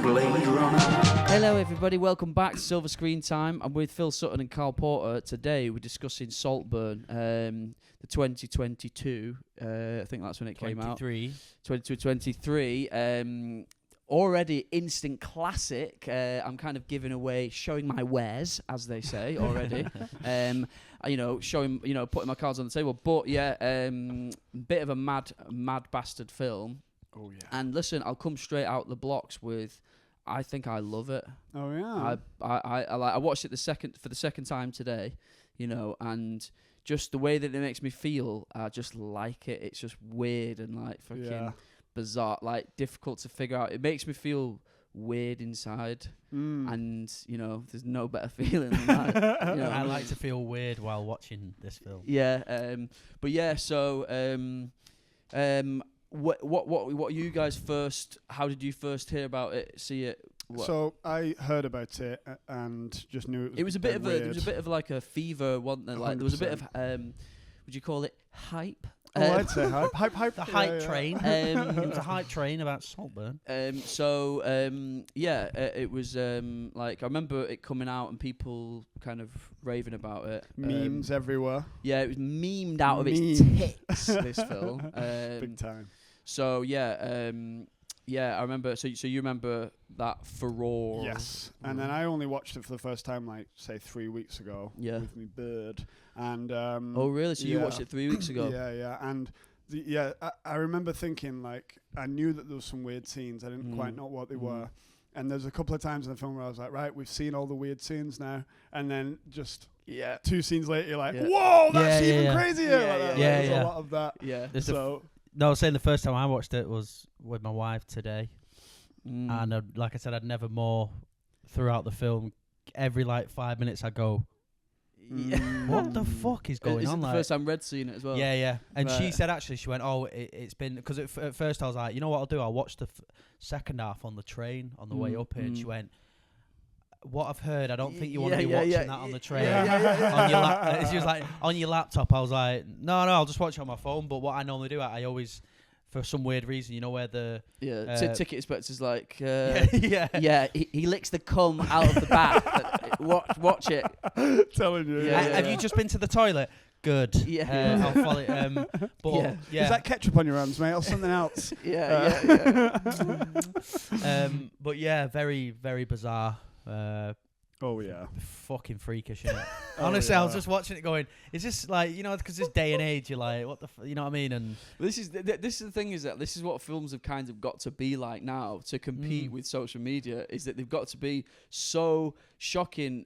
Blade Runner. Hello everybody, welcome back to Silver Screentime. I'm with Phill Sutton and Karl Porter. Today we're discussing Saltburn, the 2022, I think that's when it came out. 22-23. Already instant classic. I'm kind of giving away, showing my wares, as they say already. Showing, putting my cards on the table. But yeah, bit of a mad bastard film. Oh yeah. And listen, I'll come straight out the blocks with, I think I love it. Oh yeah. I watched it for the second time today, and just the way that it makes me feel, I just like it. It's just weird and like fucking bizarre, like difficult to figure out. It makes me feel weird inside, and there's no better feeling than that. I like to feel weird while watching this film. Yeah, but yeah, so what you guys first? How did you first hear about it? See it? What? So I heard about it and just knew it was a bit of weird. there was a bit of like a fever, wasn't there? Like there was a bit of would you call it hype? I'd say hype. The hype train. It was a hype train about Saltburn. It was like I remember it coming out and people kind of raving about it. Memes everywhere. Yeah, it was memed out of its tits. This film, big time. So yeah, I remember. So you remember that furore? Yes, and then I only watched it for the first time, like say 3 weeks ago. Yeah. With me bird. And oh really? So you watched it 3 weeks ago? Yeah, and I remember thinking like I knew that there was some weird scenes. I didn't quite know what they were. And there's a couple of times in the film where I was like, right, we've seen all the weird scenes now, and then just 2 scenes later, you're like, whoa, that's even crazier. There's a lot of that. Yeah. I was saying the first time I watched it was with my wife today, and like I said, I'd never more throughout the film. Every 5 minutes, I go, what the fuck is going on? The first time Red's seen it as well. Yeah. And she said she went, it's been because at first I was like, you know what I'll do? I'll watch the second half on the train on the way up here. And she went, what I've heard, I don't think you want to be watching that on the train. On your she was like, on your laptop. I was like, no, I'll just watch it on my phone. But what I normally do, I always, for some weird reason, where the ticket inspector's like, he licks the cum out of the bath. Watch it. Telling you. Have you just been to the toilet? Good. Yeah. I'll follow it. Is that ketchup on your hands, mate, or something else? But yeah, very, very bizarre. Oh yeah, fucking freakish, isn't it? Honestly, I was just watching it going, is this like, because this day and age, you're like, what the you know what I mean? And this is the thing, is that this is what films have kind of got to be like now to compete with social media, is that they've got to be so shocking,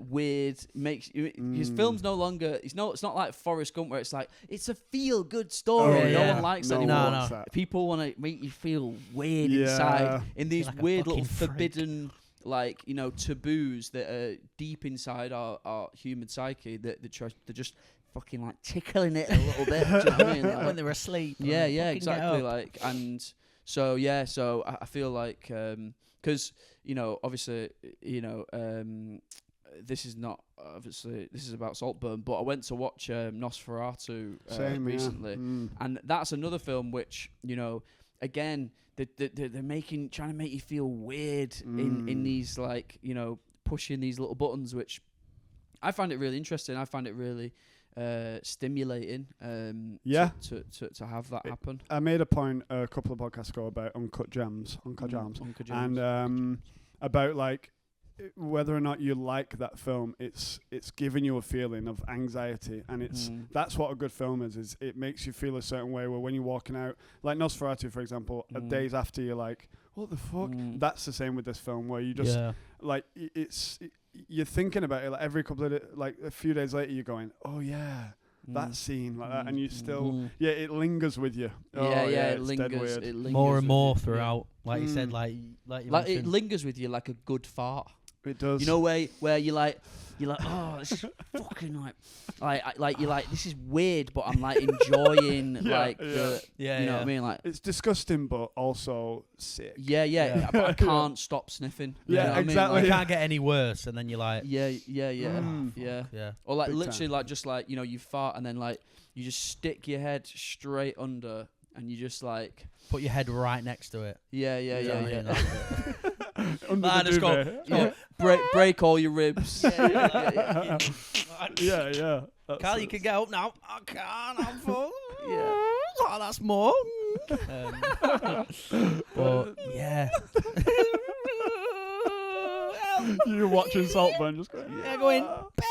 weird, his film's no longer, it's not like Forrest Gump where it's like, it's a feel good story. No one likes it anymore. No. People want to make you feel weird inside in these like weird little forbidden taboos that are deep inside our human psyche that they're just fucking like tickling it a little bit. Do you know what I mean? Like, when they're asleep. Yeah, exactly. Like, and so I feel like because obviously this is not this is about Saltburn, but I went to watch Nosferatu recently, and that's another film which again. They're trying to make you feel weird in these pushing these little buttons, which I find it really interesting. I find it really stimulating. To have that happen. I made a point a couple of podcasts ago about uncut gems, and about whether or not you like that film, it's giving you a feeling of anxiety, and that's what a good film is it makes you feel a certain way, where when you're walking out, like Nosferatu for example, days after, you're like, what the fuck? That's the same with this film, where you just you're thinking about it every couple of a few days later, you're going, oh yeah, that scene like that, and you still it lingers with you. It lingers. It lingers more and more throughout, like you said, like it lingers with you like a good fart. It does. Where you're like, oh, this is fucking like you're like, this is weird, but I'm like enjoying what I mean? Like, it's disgusting, but also sick. Yeah. But I can't stop sniffing. Exactly. I mean? You can't get any worse, and then you're like, yeah. Or like Big literally, time. like just like you fart, and then like you just stick your head straight under, and you just like put your head right next to it. Yeah. Under I the just go, duvet. break all your ribs. Yeah. Carl, you can get up now. I can't. I'm full. Yeah. Oh, that's more. But yeah. You're watching Saltburn, just going. Yeah, going. Ben,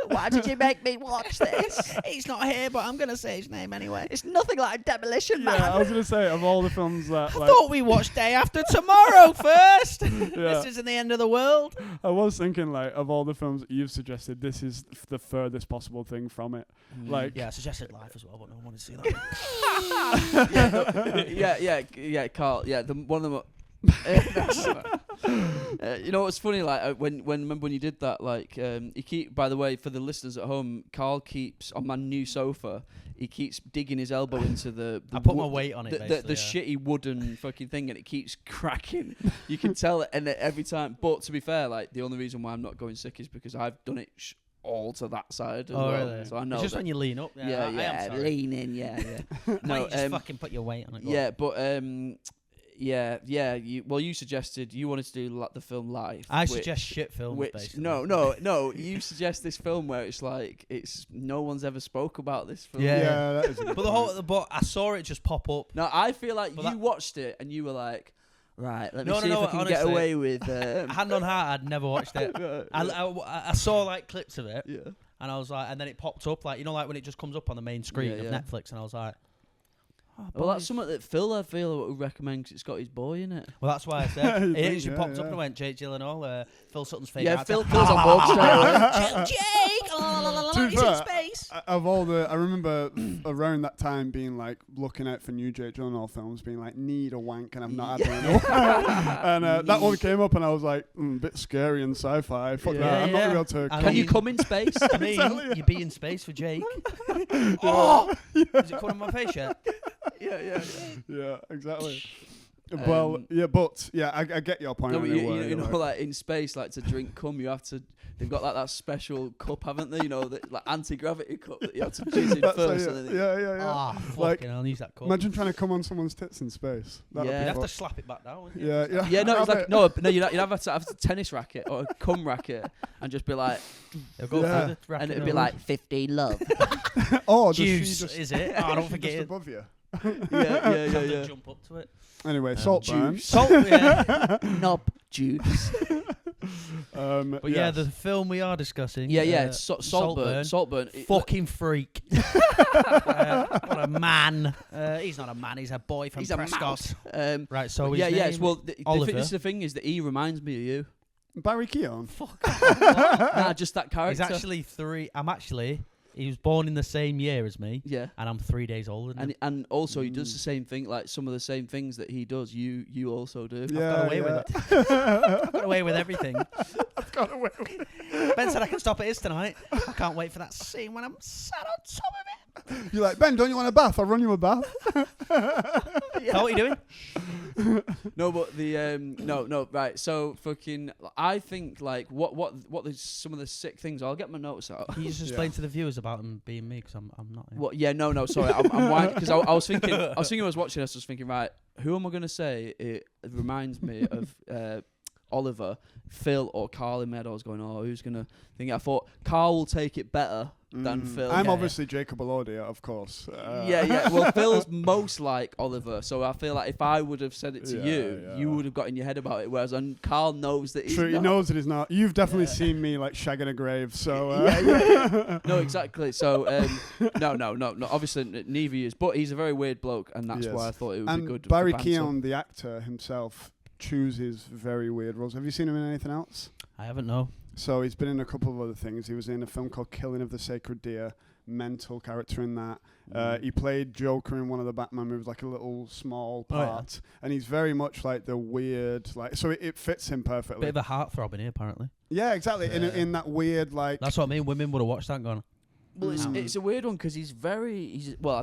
Why did you make me watch this? he's not here, but I'm gonna say his name anyway. It's nothing like Demolition Man. Yeah, I was gonna say of all the films that I like, thought we watched Day After Tomorrow first. Yeah. This isn't the end of the world. I was thinking like of all the films that you've suggested, this is the furthest possible thing from it. Like, Yeah, I suggested Life as well, but no one wanted to see that. yeah, Carl. Yeah, one of them. You know what's funny? Like when remember when you did that? Like he keep. By the way, for the listeners at home, Carl keeps on my new sofa. He keeps digging his elbow into the I put my weight on it. The shitty wooden fucking thing, and it keeps cracking. You can tell it, and every time. But to be fair, like the only reason why I'm not going sick is because I've done it all to that side as well. Really? So I know. It's just when you lean up. Yeah, I am sorry. lean in. Yeah. No, just fucking put your weight on it. Yeah, but you suggested you wanted to do the film Life. I suggest shit films. Basically. No. You suggest this film where it's like no one's ever spoke about this film. yeah, that is a good But but I saw it just pop up. No, I feel like you watched it and you were like, right, let me see if I can honestly, get away with. Hand on heart, I'd never watched it. I saw like clips of it, Yeah. and I was like, and then it popped up like like when it just comes up on the main screen of Netflix, and I was like. Well, that's something that Phil, I feel, would recommend 'cause it's got his boy in it. Well, that's why I said it actually popped up and I went, Jake Gyllenhaal, Phil Sutton's favourite. Yeah, Phil's on board straight away. Jake! He's in space. Of all the, I remember around that time being like looking out for new Jake Gyllenhaal films, being like, need a wank, and I've not had one in a while. And that one came up, and I was like, a bit scary and sci-fi. Fuck that. I'm not able to. Can you come in space? I mean, you'd be in space for Jake. Oh! Is it coming on my face yet? Yeah, exactly. Well, I get your point. No, you know, like in space, like to drink cum, you have to. They've got like that special cup, haven't they? You know, like anti-gravity cup that you have to jizz in first. Ah, fucking hell, I'll use that cup. Imagine trying to come on someone's tits in space. You'd have to slap it back down. Wouldn't you? Yeah. No, it's like you'd have to have a tennis racket or a cum racket and just be like, and it'd be like 15 love. Oh, juice is it? Oh, don't forget it. Above you. Yeah. Jump up to it. Anyway, Saltburn. Knob juice. But the film we are discussing. It's Saltburn. Saltburn. Fucking freak. What a man. He's not a man. He's a boy from Prescott. Right. So his name, Oliver. The thing is that he reminds me of you. Barry Keoghan. Fuck. Nah, just that character. He's actually 3. He was born in the same year as me. Yeah. And I'm 3 days older than him. And also he does the same thing, like some of the same things that he does, you also do. Yeah, I've got away with it. I've got away with everything. I've got away with it. Ben said I can stop at his tonight. I can't wait for that scene when I'm sat on top of it. You're like, Ben, don't you want a bath? I'll run you a bath. What are you doing? No, but the no, right. So fucking, I think like what some of the sick things. I'll get my notes out. Can you just explain to the viewers about him being me? Because I'm not. What? Yeah, no. Sorry, I'm whining because I was thinking. I was watching this. I was thinking, right, who am I gonna say? It reminds me of Oliver, Phil, or Carl in my head. I was going, oh, who's gonna think? I thought Carl will take it better than Phil. I'm obviously Jacob Elordi, of course. Well, Phil's most like Oliver, so I feel like if I would have said it to you would have got in your head about it. Whereas Carl knows that he's true. Not. He knows that he's not. You've definitely seen me like shagging a grave. So no, exactly. So no. Obviously, neither is. But he's a very weird bloke, and that's why I thought it would be good. Barry Keoghan, the actor himself, chooses very weird roles. Have you seen him in anything else? I haven't, no. So he's been in a couple of other things. He was in a film called Killing of the Sacred Deer, mental character in that. He played Joker in one of the Batman movies, like a little small part. And he's very much like the weird, like, so it fits him perfectly. Bit of a heartthrob in here, apparently. Yeah, exactly. Yeah. In that weird, like... That's what I mean. Women would have watched that and gone... Well, it's a weird one because I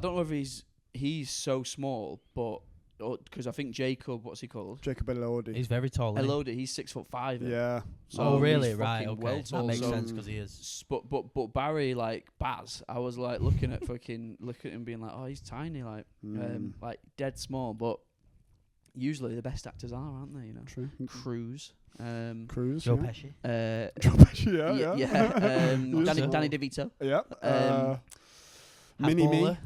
don't know if he's so small, but... Because I think Jacob, what's he called? Jacob Elordi. He's very tall. Elordi, he's 6'5". Yeah. So really? he's Right. fucking Okay. well tall. That makes So sense because he is. But Barry, like Baz, I was like looking at him, being like, oh, he's tiny, like dead small. But usually the best actors are, aren't they? You know, True. Cruise. Cruise. Joe yeah. Pesci. Joe Pesci. Yeah. Danny DeVito. Yeah. Mini Me.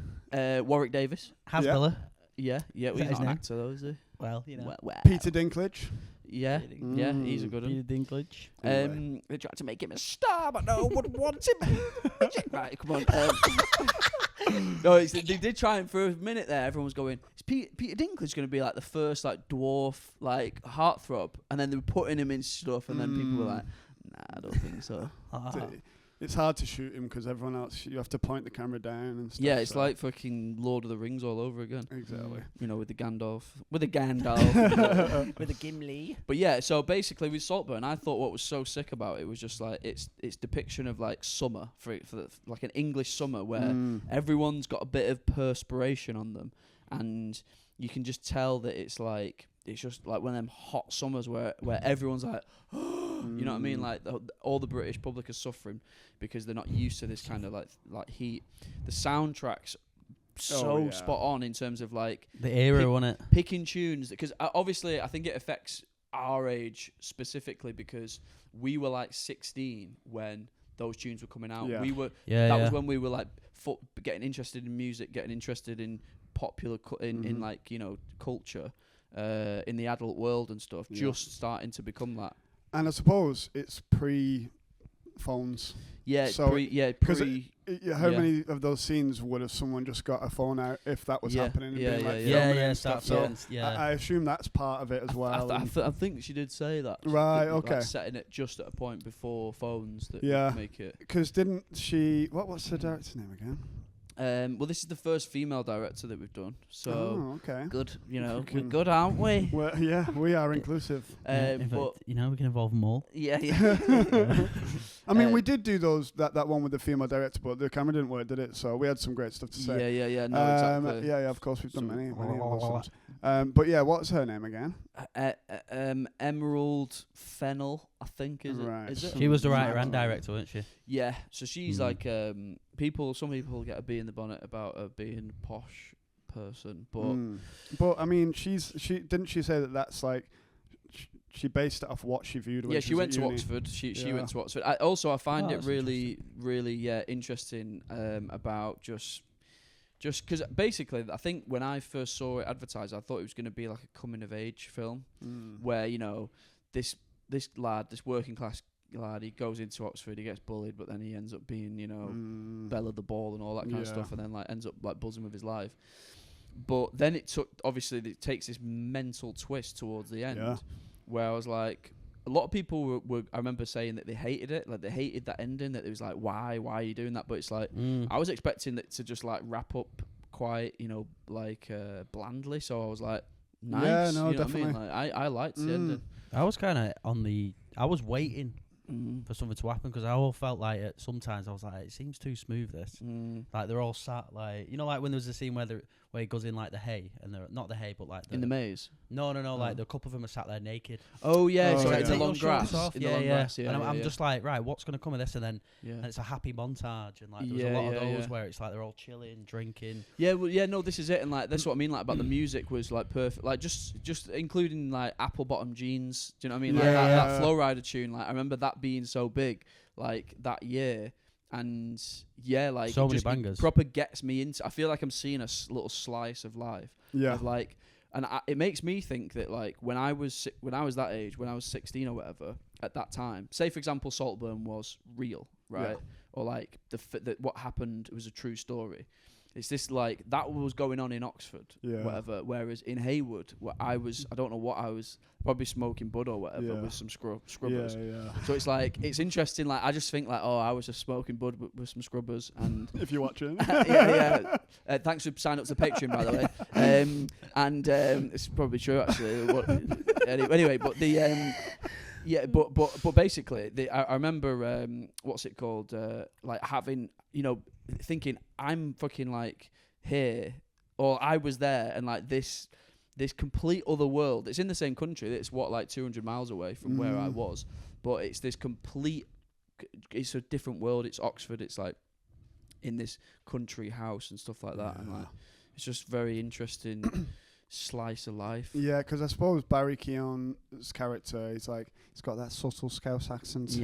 Warwick Davis. Hasbulla. Yeah. He's that his not an name? actor though, is he? Well, you know. Peter Dinklage. Yeah, he's a good one. Peter Dinklage. They tried to make him a star, but no one would want him. Right, come on. No, they did try him for a minute there. Everyone was going, is Peter Dinklage going to be like the first like dwarf like heartthrob? And then they were putting him in stuff, and then people were like, nah, I don't think so. It's hard to shoot him because everyone else, you have to point the camera down and stuff. Yeah, it's like fucking Lord of the Rings all over again. Exactly. You know, with the Gandalf. With the Gimli. But yeah, so basically with Saltburn, I thought what was so sick about it was just like its depiction of like summer for like an English summer where everyone's got a bit of perspiration on them, and you can just tell that it's just like one of them hot summers where everyone's like, you know what I mean? Like all the British public are suffering because they're not used to this kind of like heat. The soundtrack's so spot on in terms of like the era, wasn't it? Picking tunes, because obviously I think it affects our age specifically because we were like 16 when those tunes were coming out. Yeah. We were that was when we were like getting interested in music, getting interested in popular in like, you know, culture in the adult world and stuff, just starting to become that. And I suppose it's pre-phones. Yeah, so how yeah. many of those scenes would have someone just got a phone out if that was happening and been like filming it and stuff? So I assume that's part of it as well. I think she did say that. Right, okay. Like setting it just at a point before phones that make it. Because didn't she... What's the director's name again? Well, this is the first female director that we've done, so good. You know, we're can- good, aren't we? Well, yeah, we are inclusive. But you know, we can involve them all. yeah. I mean, we did do that one with the female director, but the camera didn't work, did it? So we had some great stuff to say. Yeah. No, exactly. Yeah, of course, we've done many of those songs. But yeah, what's her name again? Emerald Fennell, I think, is Right. it? Is it? She was the writer and director, wasn't she? Yeah, so she's like some people get a bee in the bonnet about her being a posh person, but I mean, she didn't she say that's like she based it off what she viewed when she went to Oxford. She went to Oxford. I find it really interesting about just because basically I think when I first saw it advertised, I thought it was going to be like a coming of age film where, you know, this working class lad, he goes into Oxford, he gets bullied, but then he ends up being, you know, Belle of the Ball and all that kind of stuff, and then like ends up like buzzing with his life. But then it takes this mental twist towards the end, where I was like, a lot of people were I remember saying that they hated it, like they hated that ending, that it was like, why are you doing that? But it's like, I was expecting it to just like wrap up quite, you know, like blandly, so I was like, nice. Yeah, no, you know definitely. what I mean? Like, I liked the ending. I was kind of I was waiting for something to happen because I all felt like sometimes I was like, it seems too smooth, this. Like they're all sat like, you know, like when there was a scene where he goes in like the hay, and they're not the hay, but like in the maze. No, like the couple of them are sat there naked. Oh yeah, so yeah. it's a long grass. Grass, and I'm just like, right, what's gonna come of this? And then and it's a happy montage, and like there's a lot of those where it's like they're all chilling, drinking. Yeah, well, yeah, no, this is it, and like that's what I mean, like about the music was like perfect, like just including like apple bottom jeans. Do you know what I mean? Like that Flow Rider tune. Like I remember that being so big, like that year. And yeah, like so many bangers. It proper gets me into. I feel like I'm seeing a little slice of life. Yeah. Of like, and it makes me think that like when I was that age, when I was 16 or whatever, at that time, say for example, Saltburn was real, right? Yeah. Or like what happened was a true story. It's this like that was going on in Oxford, whatever. Whereas in Haywood, where I don't know what I was, probably smoking bud or whatever with some scrubbers. So it's like it's interesting. Like I just think like, oh, I was just smoking bud with some scrubbers. And if you're watching, thanks for signing up to Patreon, by the way. And it's probably true actually. Anyway, but the. Yeah, but basically, I remember what's it called? Like having, you know, thinking I'm fucking like here, or I was there, and like this complete other world. It's in the same country. It's like 200 miles away from where I was, but it's this complete. It's a different world. It's Oxford. It's like in this country house and stuff like that, and like it's just very interesting. slice of life. Yeah, because I suppose Barry Keoghan's character, he's got that subtle Scouse accent.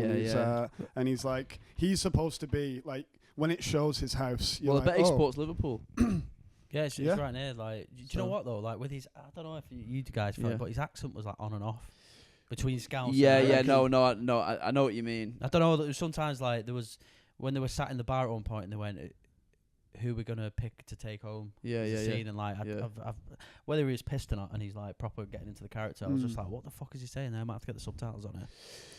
And he's like, he's supposed to be like, when it shows his house. Well, I bet he supports Liverpool. Yeah, it's right near. Like, do you know what though? Like with his, I don't know if you guys felt, but his accent was like on and off between Scouse. I know what you mean. I don't know. Sometimes like there was when they were sat in the bar at one point and they went, "Who we're gonna pick to take home?" Scene and like, I've, whether he was pissed or not, and he's like proper getting into the character. I was just like, "What the fuck is he saying there?" I might have to get the subtitles on it.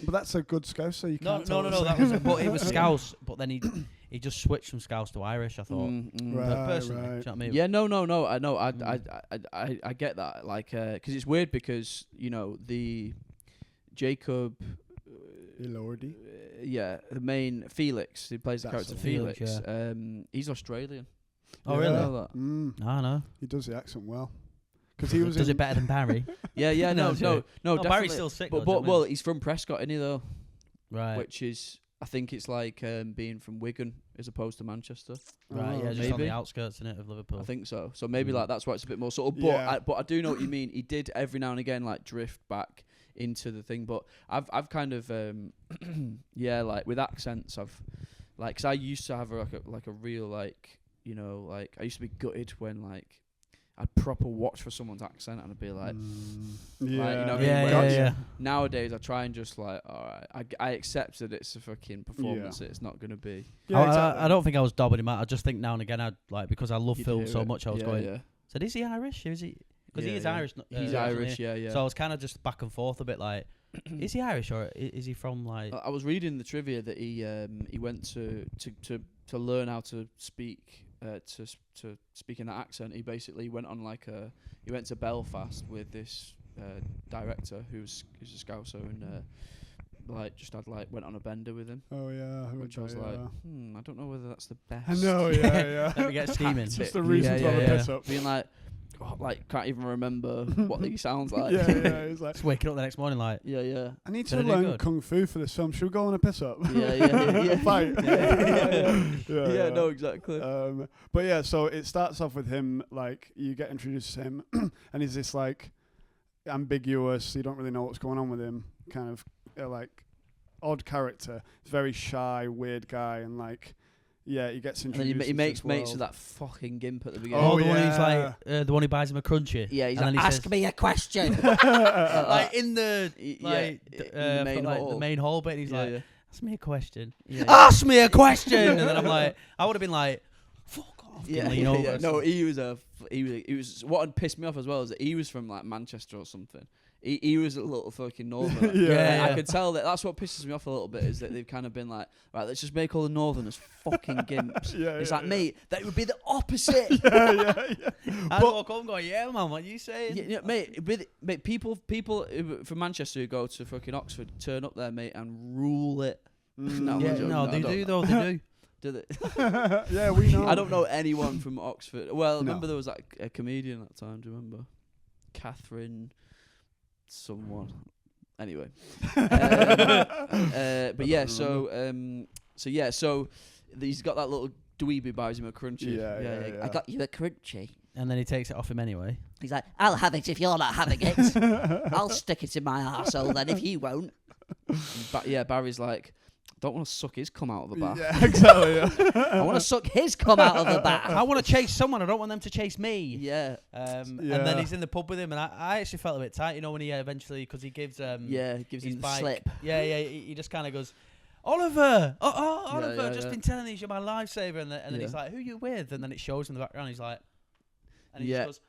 But that's a good Scouse, so you can't. No. That was, but it was Scouse. But then he just switched from Scouse to Irish. I thought, personally, do you know what I mean? Yeah, no. I know. I get that. Like, because it's weird because the Jacob. Elordi. The main Felix, who plays the character Felix. He's Australian. Oh, really? I know that. I know. He does the accent well. Because he was does it better than Barry? No, definitely. Barry's still sick. But he's from Prescott, isn't he though? Right. Which is, I think it's like being from Wigan as opposed to Manchester. Right. Yeah, just on the outskirts of Liverpool. I think so. So maybe like that's why it's a bit more subtle. But I do know what you mean. He did every now and again like drift back into the thing, but I've kind of like with accents I've like, because I used to have a real like I used to be gutted when like I'd proper watch for someone's accent and I'd be like nowadays I try and just like, alright, I accept that it's a fucking performance, it's not gonna be I don't think I was dobbing him out. I just think now and again I'd like, because I love Phil so much, I was going so is he Irish or is he? Because he is Irish. He's Irish, yeah. So I was kind of just back and forth a bit, like, is he Irish or is he from like? I was reading the trivia that he went to learn how to speak to speak in that accent. He basically went on he went to Belfast with this director who's a Scouser and went on a bender with him. Oh yeah, which I was like, I don't know whether that's the best. I know, yeah. Let me get steaming. Just the reason to have a piss up. Being like, can't even remember what he sounds like. He's like, just waking up the next morning like, I need to learn kung fu for this film. Should we go on a piss up? Fight. No, exactly. But yeah, so it starts off with him, like, you get introduced to him, and he's this like ambiguous, you don't really know what's going on with him, kind of like odd character. Very shy, weird guy, and like, he gets introduced. And he makes mates with that fucking gimp at the beginning. Oh, the one who's like the one who buys him a crunchy. Yeah, he's like, ask me a question. Like in the the main hall bit. He's like, ask me a question. Ask me a question. And then I'm like, I would have been like, fuck off. No, he was. What had pissed me off as well is that he was from like Manchester or something. He was a little fucking northerner. I could tell that's what pisses me off a little bit, is that they've kind of been like, right, let's just make all the northerners fucking gimps. It's like, mate, that would be the opposite. I'd walk home going, yeah, man, what are you saying? Mate, people from Manchester who go to fucking Oxford turn up there, mate, and rule it. They do. Do they? Yeah, we know. I don't know anyone from Oxford. Well, I remember there was like a comedian at the time. Do you remember? Catherine someone. Anyway. But yeah, so he's got that little dweeby buys him a crunchy. I got you a crunchy. And then he takes it off him anyway. He's like, I'll have it if you're not having it. I'll stick it in my arsehole then if you won't. But yeah, Barry's like, don't want to suck his cum out of the bath. Yeah, exactly. I want to suck his cum out of the bath. I want to chase someone. I don't want them to chase me. Yeah. And then he's in the pub with him, and I actually felt a bit tight, when he eventually, because he gives gives his him bike. slip. He just kind of goes, Oliver, Oliver, just been telling you you're my lifesaver, and then he's like, who you with? And then it shows in the background. He's like, and he just goes,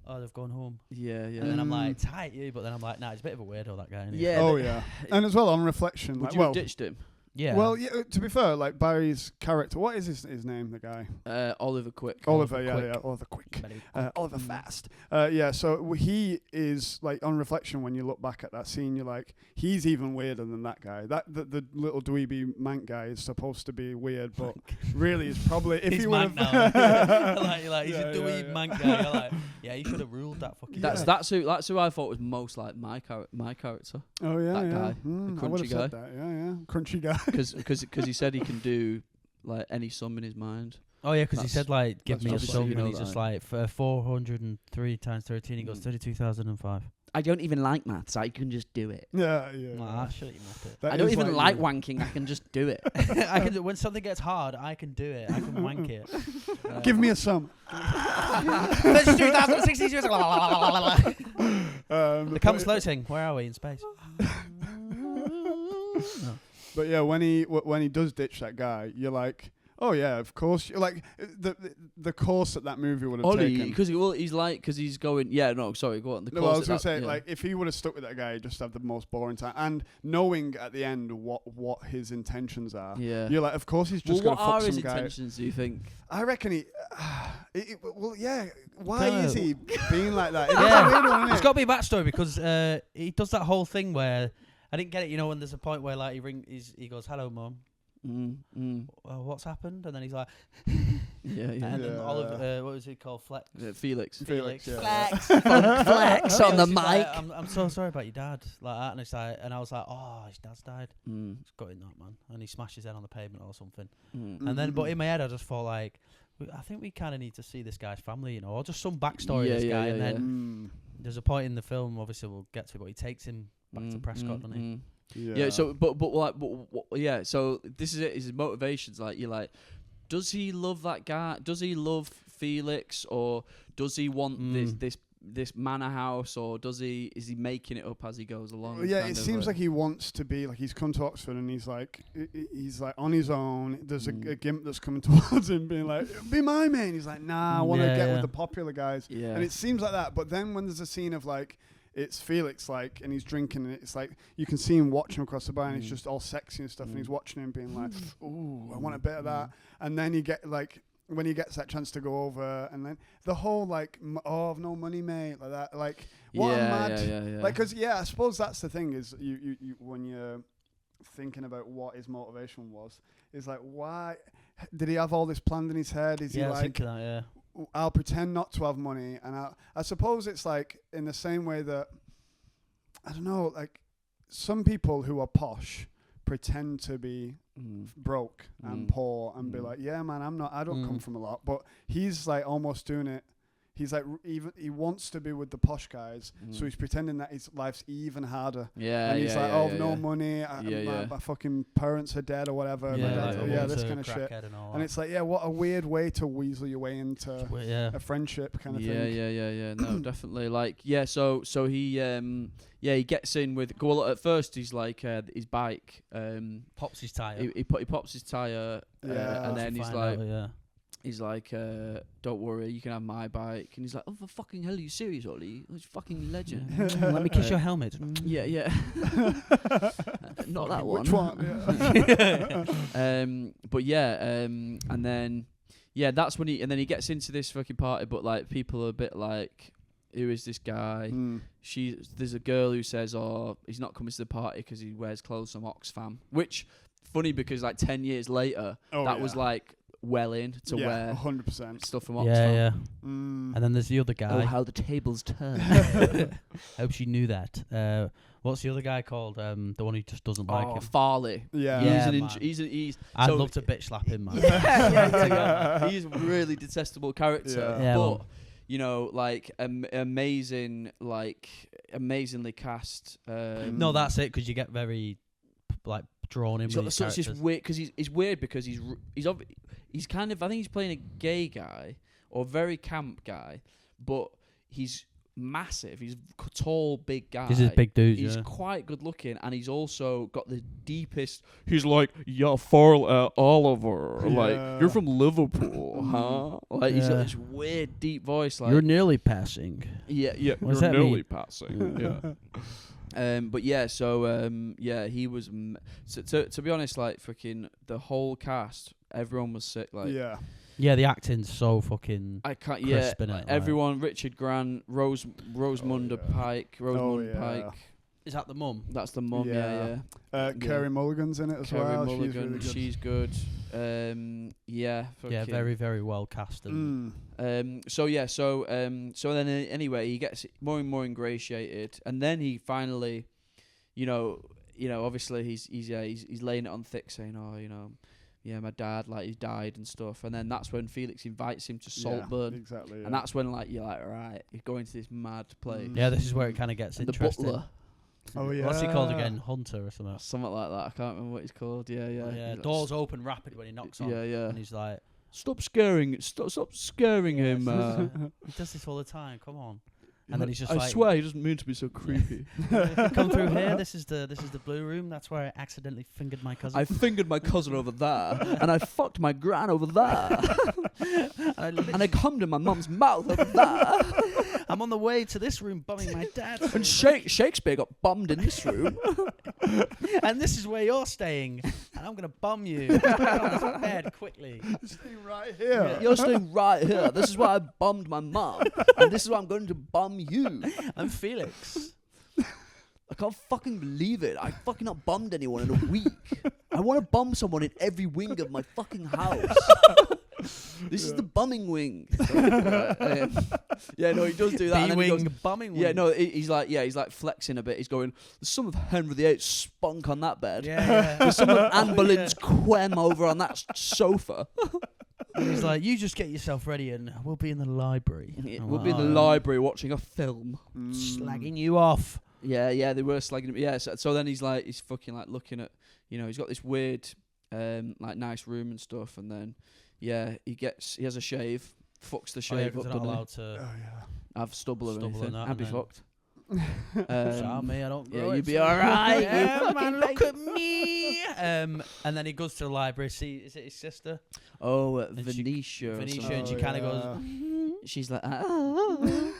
oh, they've gone home. Yeah. And then I'm like, tight you, but then I'm like, nah, he's a bit of a weirdo, that guy. Yeah. Oh yeah. And as well, on reflection, would you have ditched him? Yeah. Well, to be fair, like Barry's character, what is his name, the guy? Oliver Quick. Oliver Quick. Oliver Fast. So he is, like, on reflection, when you look back at that scene, you're like, he's even weirder than that guy. The little dweeby mank guy is supposed to be weird, but really is probably, if he would have... like, he's a dweeb mank guy. You're like, he should have ruled that fucking guy. That's who I thought was most like my character. Oh, yeah, that guy. The crunchy guy. Said that. Yeah. Crunchy guy. Because he said he can do like any sum in his mind. Oh yeah, because he said like, give me a obviously sum, you and know he's just that. like, for 403 times 13, he goes 32,005. I don't even like maths. I can just do it. Yeah. Shut your mouth. That I don't is even like you. wanking. I can just do it. I can when something gets hard, I can do it. I can wank it. Give me a sum. 32,060. The come slow thing. Where are we in space? No. But yeah, when he does ditch that guy, you're like, oh yeah, of course. Like the course that movie would have taken. Because he's going. Yeah, no, sorry, go on. The No, course I was gonna say, yeah. like, if he would have stuck with that guy, he'd just have the most boring time. And knowing at the end what his intentions are, Yeah. you're like, of course he's just what gonna fuck are his some guy. intentions? Do you think? I reckon he. Well, yeah. Why is he being like that? Yeah. It's a weird one, There's innit? got to be a backstory because he does that whole thing where I didn't get it. You know, when there's a point where like he goes, "Hello, mum. What's happened?" And then he's like, Yeah. and then Oliver, what was he called? Felix. Felix, yeah. Flex, flex on the He's mic. like, I'm so sorry about your dad, like that. And it's like, and I was like, oh, his dad's died. It's got in that, man. And he smashed his head on the pavement or something. And then, but in my head, I just thought like, I think we kind of need to see this guy's family, you know, or just some backstory of this guy. And then there's a point in the film, obviously we'll get to, but he takes him back to Prescott, doesn't he? Yeah. So, yeah. So this is it. His motivations. Like, you're like, does he love that guy? Does he love Felix, or does he want this manor house, or is he making it up as he goes along? Well, yeah, it seems like he wants to be like, he's come to Oxford and he's like on his own. There's a gimp that's coming towards him, being like, "Be my man." He's like, "Nah, I want to get with the popular guys." Yeah. And it seems like that. But then when there's a scene of like, it's Felix, like, and he's drinking, and it's like you can see him watching him across the bar, and it's just all sexy and stuff, and he's watching him, being like, "Ooh, I want a bit of that." And then you get like, when he gets that chance to go over, and then the whole like, I've no money, mate, like that, like, what a mad, like, because I suppose that's the thing is you when you're thinking about what his motivation was, is like, why did he have all this planned in his head? Is he like, I'll pretend not to have money, and I suppose it's like in the same way that, I don't know, like some people who are posh pretend to be broke and poor and be like, yeah, man, I don't come from a lot, but he's like almost doing it. He's like, even he wants to be with the posh guys, so he's pretending that his life's even harder. Yeah, and he's like, no money. My fucking parents are dead or whatever. This kind of shit. And it's like, what a weird way to weasel your way into a friendship kind of thing. Yeah. No, definitely. Like, so he he gets in with. Well, at first he's like his bike pops his tire. He pops his tire, and then he's like. He's like, don't worry, you can have my bike. And he's like, oh, for fucking hell, are you serious, Ollie? He's fucking legend. Let me kiss your helmet. Yeah. Not that one. Which one? But and then, that's when he gets into this fucking party, but like people are a bit like, who is this guy? There's a girl who says, oh, he's not coming to the party because he wears clothes from Oxfam. Which, funny because like 10 years later, was like, well in to wear 100% stuff from Oxfam. And then there's the other guy. Oh, how the tables turn. Hope she knew that. What's the other guy called? The one who just doesn't like him. Farley. Yeah. I'd love to bitch slap him, man. He's a really detestable character. Yeah, but you know, like amazingly cast. No, that's it, because you get very like drawn in with his characters. Just weird because he's weird because he's kind of, I think he's playing a gay guy or a very camp guy, but he's massive. He's a tall, big guy. He's a big dude. He's quite good looking, and he's also got the deepest. He's like, Oliver, like, you're from Liverpool, huh? Like, he's got this weird, deep voice. Like, you're nearly passing. Yeah, you're nearly passing. He was. To be honest, like, freaking the whole cast, everyone was sick. Like, yeah, the acting's so fucking. I can't. Crisp, innit, like. Everyone. Richard Grant, Rosamund Pike. Pike. Is that the mum? That's the mum. Yeah. Carey Mulligan's in it as Carey well. Mulligan, she's good. Very, very well cast. And So then anyway, he gets more and more ingratiated, and then he finally, obviously he's laying it on thick, saying, my dad, like, he died and stuff. And then that's when Felix invites him to Saltburn. Yeah, exactly. Yeah. And that's when, like, you're like, right, you're going to this mad place. Yeah, this is where it kind of gets interesting. The butler. Oh yeah. What's he called again? Hunter or something? Something like that. I can't remember what he's called. Yeah. Yeah, doors open rapid when he knocks on. Yeah. And he's like, Stop scaring him. He does this all the time. Come on. And then he's just I swear he doesn't mean to be so creepy. Come through here. This is the blue room. That's where I accidentally fingered my cousin. I fingered my cousin over there, and I fucked my gran over there, and I cummed in my mum's mouth over there. I'm on the way to this room bumming my dad. And Shakespeare got bummed in this room. And this is where you're staying. And I'm going to bum you. Get on this bed quickly. Staying right here. Yeah, you're staying right here. This is why I bummed my mum. And this is why I'm going to bum you. I'm Felix. I can't fucking believe it. I fucking not bummed anyone in a week. I want to bum someone in every wing of my fucking house. This is the bumming wing. Yeah, no, he does do that. B-wing, bumming wing. Yeah, no, he's like flexing a bit. He's going, there's some of Henry VIII spunk on that bed. Yeah. There's some of Anne Boleyn's quem over on that sofa. And he's like, you just get yourself ready and we'll be in the library. We'll be in the library watching a film. Slagging you off. Yeah, they were slagging him. Yeah, so then he's fucking like looking at, he's got this weird, like nice room and stuff, and then, yeah, he has a shave, fucks the shave up, not allowed to have stubble or anything. and I'd be fucked. Me, I don't. Yeah, you'd be alright. Yeah, man, look at me. And then he goes to the library. See, is it his sister? Oh, Venetia. And she kind of goes. She's like, and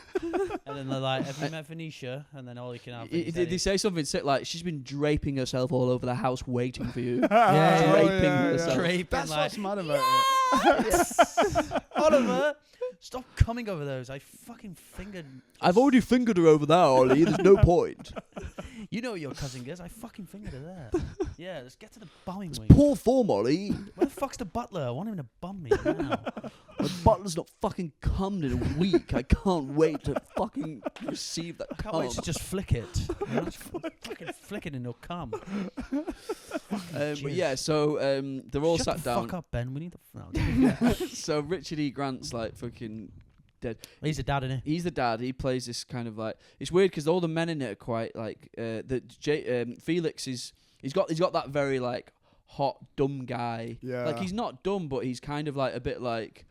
then they're like, have you met Venetia? And then all you can have is did they say something like, she's been draping herself all over the house waiting for you? Draping herself. Draping. That's like, what's mad about it. Oliver, stop coming over those. I fucking fingered. I've already fingered her over there, Ollie. There's no point. You know what your cousin gets. I fucking fingered her there. Yeah, let's get to the bumming wing. Poor form, Ollie. Where the fuck's the butler? I want him to bum me now. The butler's not fucking cummed in a week. I can't wait to fucking receive that I can't wait to just flick it. Just fucking flick it and it'll come. But yeah, so they're all Shut sat the down. fuck up, Ben. We need the. So Richard E. Grant's like fucking dead. He's the dad, isn't he? He's the dad. He plays this kind of like, it's weird because all the men in it are quite like Felix is he's got that very like hot dumb guy. Yeah. Like he's not dumb, but he's kind of like a bit like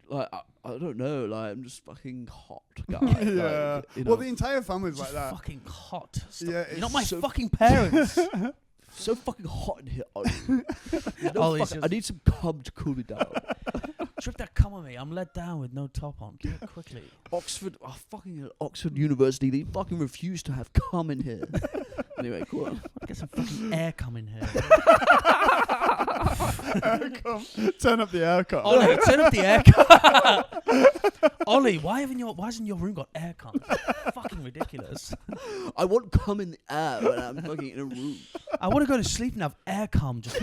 I don't know, like I'm just fucking hot guy. Yeah. Like, Well, the entire family's like that. Fucking hot. Stop. Yeah, You're not my so fucking parents. So fucking hot in here, Ollie. Ollie's I need some cum to cool me down. Trip that cum on me. I'm let down with no top on. Get it quickly. Oxford University, they fucking refuse to have cum in here. Anyway, cool. Get some fucking air cum in here. Aircon. Turn up the aircon. Ollie, turn up the aircon. Ollie, why hasn't your room got aircon? Fucking ridiculous. I want cum in the air when I'm fucking in a room. I want to go to sleep and have aircon just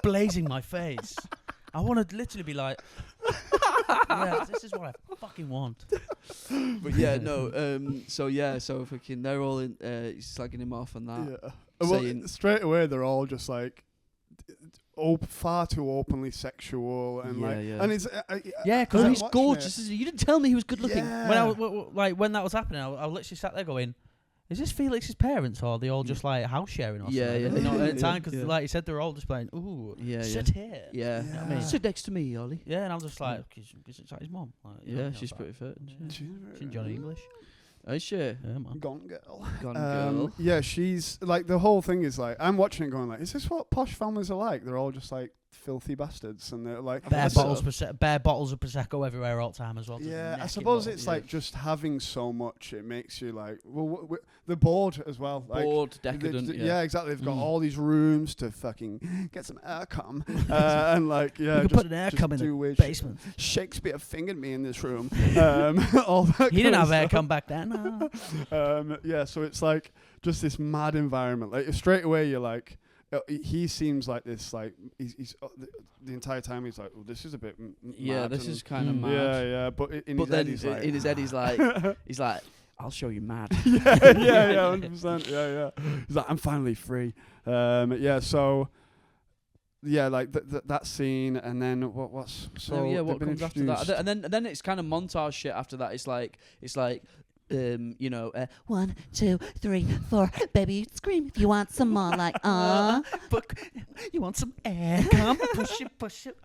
blazing my face. I want to literally be like, yeah, this is what I fucking want. But yeah, no. So fucking, they're all in, slagging him off and that. Yeah. Well, straight away they're all just like far too openly sexual and and it's because he's gorgeous. Isn't he? You didn't tell me he was good looking. Yeah. When that was happening, I literally sat there going, is this Felix's parents or are they all just like house sharing or something? Yeah. Not at the time because like you said, they're all just playing. Ooh, sit here. Yeah. You know what I mean? Sit next to me, Ollie. Yeah, and I'm just like, because it's like his mum. Like, Yeah, she's pretty fit. She's in Johnny English. Oh shit. Yeah, man. Gone girl. Gone girl. Yeah, she's like the whole thing is like I'm watching it going like, is this what posh families are like? They're all just like filthy bastards and they're like bare bottles of prosecco everywhere all the time as well. Yeah, I suppose it's like just having so much it makes you like they're bored as well. Like, bored, decadent. Yeah, exactly. They've got all these rooms to fucking get some aircom and like you can put an aircom in the basement. Shakespeare fingered me in this room. All that. He didn't have aircom back then. Yeah, so it's like just this mad environment. Like straight away you're like. He seems like this, like he's the entire time he's like, well, this is a bit mad. This is kind of mad. Yeah. But in his head he's like, he's like, I'll show you mad. yeah, 100%. Yeah. He's like, I'm finally free. So like that scene, and then what's so what comes after that, and then it's kind of montage shit after that. It's like 1, 2, 3, 4, baby, scream if you want some more, like you want some air? Come push it.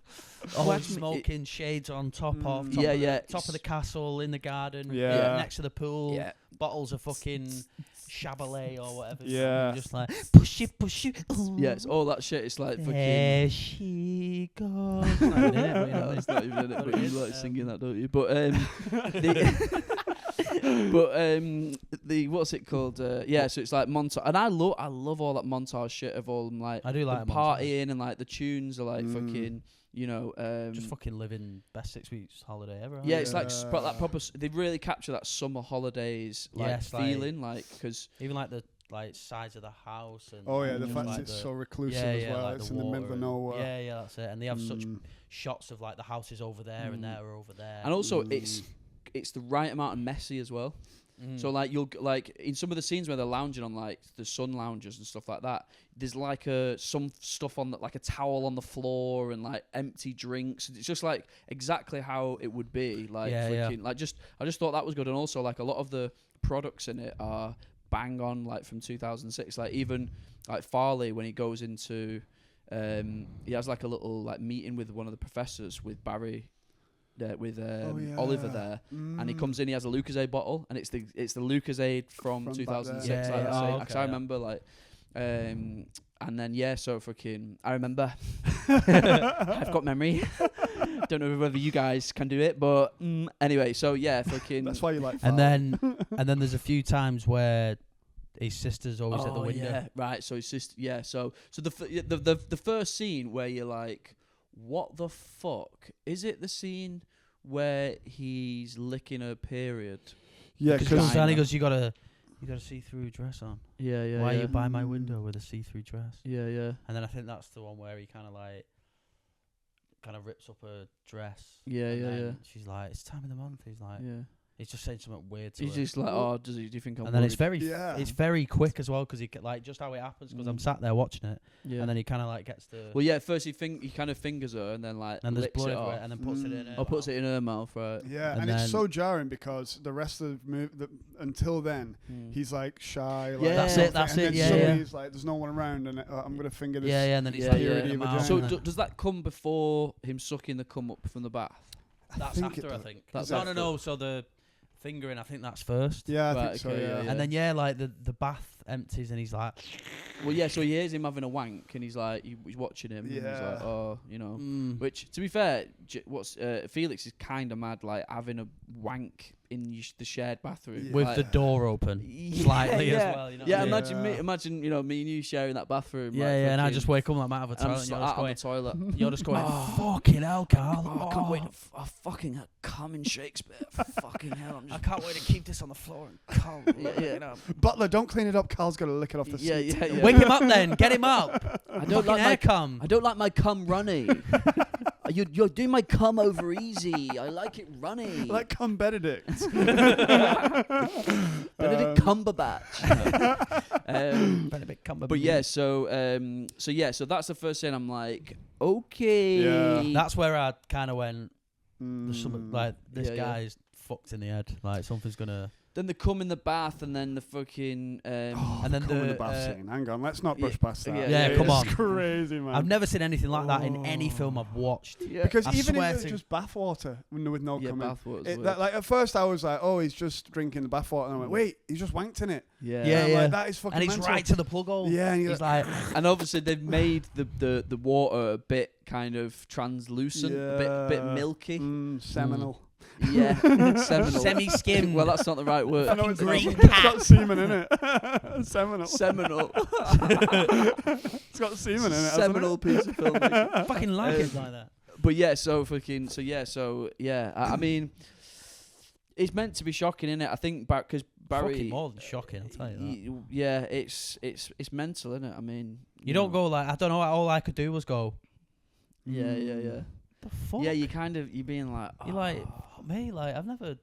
Smoking shades on top of the castle in the garden, next to the pool, bottles of fucking Chabolet or whatever. Just like push it. Ooh. Yeah, it's all that shit. It's like fucking. There she goes. It's not even in it, but you like singing that, don't you? But the what's it called? So it's like montage, and I love all that montage shit of all them, like I do like partying and like the tunes are like fucking. Just fucking living best 6 weeks holiday ever. Yeah, it's like that proper. They really capture that summer holidays feeling, like because even like the size of the house and the fact that it's so reclusive as well. Like it's in the middle of nowhere. Yeah, that's it. And they have such shots of like the houses over there and there or over there. And also it's the right amount of messy as well. So like you'll like in some of the scenes where they're lounging on like the sun loungers and stuff like that, there's like some stuff on like a towel on the floor and like empty drinks. It's just like exactly how it would be. Like I just thought that was good. And also like a lot of the products in it are bang on, like from 2006. Like even like Farley, when he goes into he has like a little like meeting with one of the professors with Barry. With Oliver there, and he comes in. He has a Lucozade bottle, and it's the Lucozade from 2006. I remember like, and then so fucking I remember. I've got memory. Don't know whether you guys can do it, but anyway. So fucking. That's why you like. And then there's a few times where his sister's always at the window. Yeah, right. So his sister. Yeah. So the first scene where you're like. What the fuck? Is it the scene where he's licking her period? Yeah, because Danny goes, you got a see-through dress on. Yeah. Why are you by my window with a see-through dress? Yeah. And then I think that's the one where he kind of rips up her dress. Yeah. She's like, it's time of the month. He's like, he's just saying something weird to her. He's just like, do you think I'm And then worried? it's very quick as well, because he like just how it happens, because I'm sat there watching it, and then he kind of like gets the. Well, at first he kind of fingers her, and then like and there's licks blood it off, and then puts it in her. Or puts it in her mouth, right? Yeah, and it's so jarring because the rest of the movie, until then, he's like shy. Like that's it. Yeah. He's like, there's no one around, and I'm gonna finger this. Yeah, and then he's like, So does that come before him sucking the cum up from the bath? That's after, I think. No. So the fingering, I think that's first. Yeah, I think so. Yeah. And then like the bath empties, and he's like, well, so he hears him having a wank, and he's like, he's watching him, and he's like, which to be fair, Felix is kind of mad, like having a wank in the shared bathroom with like, the door open slightly as well. You know imagine me and you sharing that bathroom. And I just wake up like I'm out of a toilet. On the toilet. You're just going, fucking hell, Carl. I can't wait to fucking come in Shakespeare. Fucking hell, I can't wait to keep this on the floor and come. Butler, don't clean it up. Carl's got to lick it off the seat. Yeah. Wake him up then. Get him up. I don't like my cum. I don't like my cum runny. You're doing my cum over easy. I like it runny. I like cum Benedict. Benedict Cumberbatch. Benedict Cumberbatch. But so that's the first thing. I'm like, okay. Yeah. That's where I kind of went. There's something like this guy's fucked in the head. Like something's gonna. Then the cum in the bath, and then the fucking and then the bath scene. Hang on, let's not brush past that. Yeah, come on. It's crazy, man. I've never seen anything like that in any film I've watched. Yeah. Because even if it was just bathwater with no cum in. Like at first I was like, oh, he's just drinking the bathwater, and I went, wait, he's just wanked in it. Yeah. Like, that is fucking. And he's mental. right to the plug hole. Yeah, and he's like, and obviously they've made the water a bit kind of translucent, a bit milky, seminal. Yeah, seminal. Semi-skimmed. Well, that's not the right word. No, it's got semen in it. Seminal. It's got semen in it. Seminal piece of film. Fucking like it like that. But I mean, it's meant to be shocking, isn't it? I think because Barry. Fucking more than shocking, I'll tell you that. It's mental, isn't it? I mean, you don't go like, I don't know. All I could do was go. Yeah. The fuck? Yeah, you're being like, you're like, me, like I've never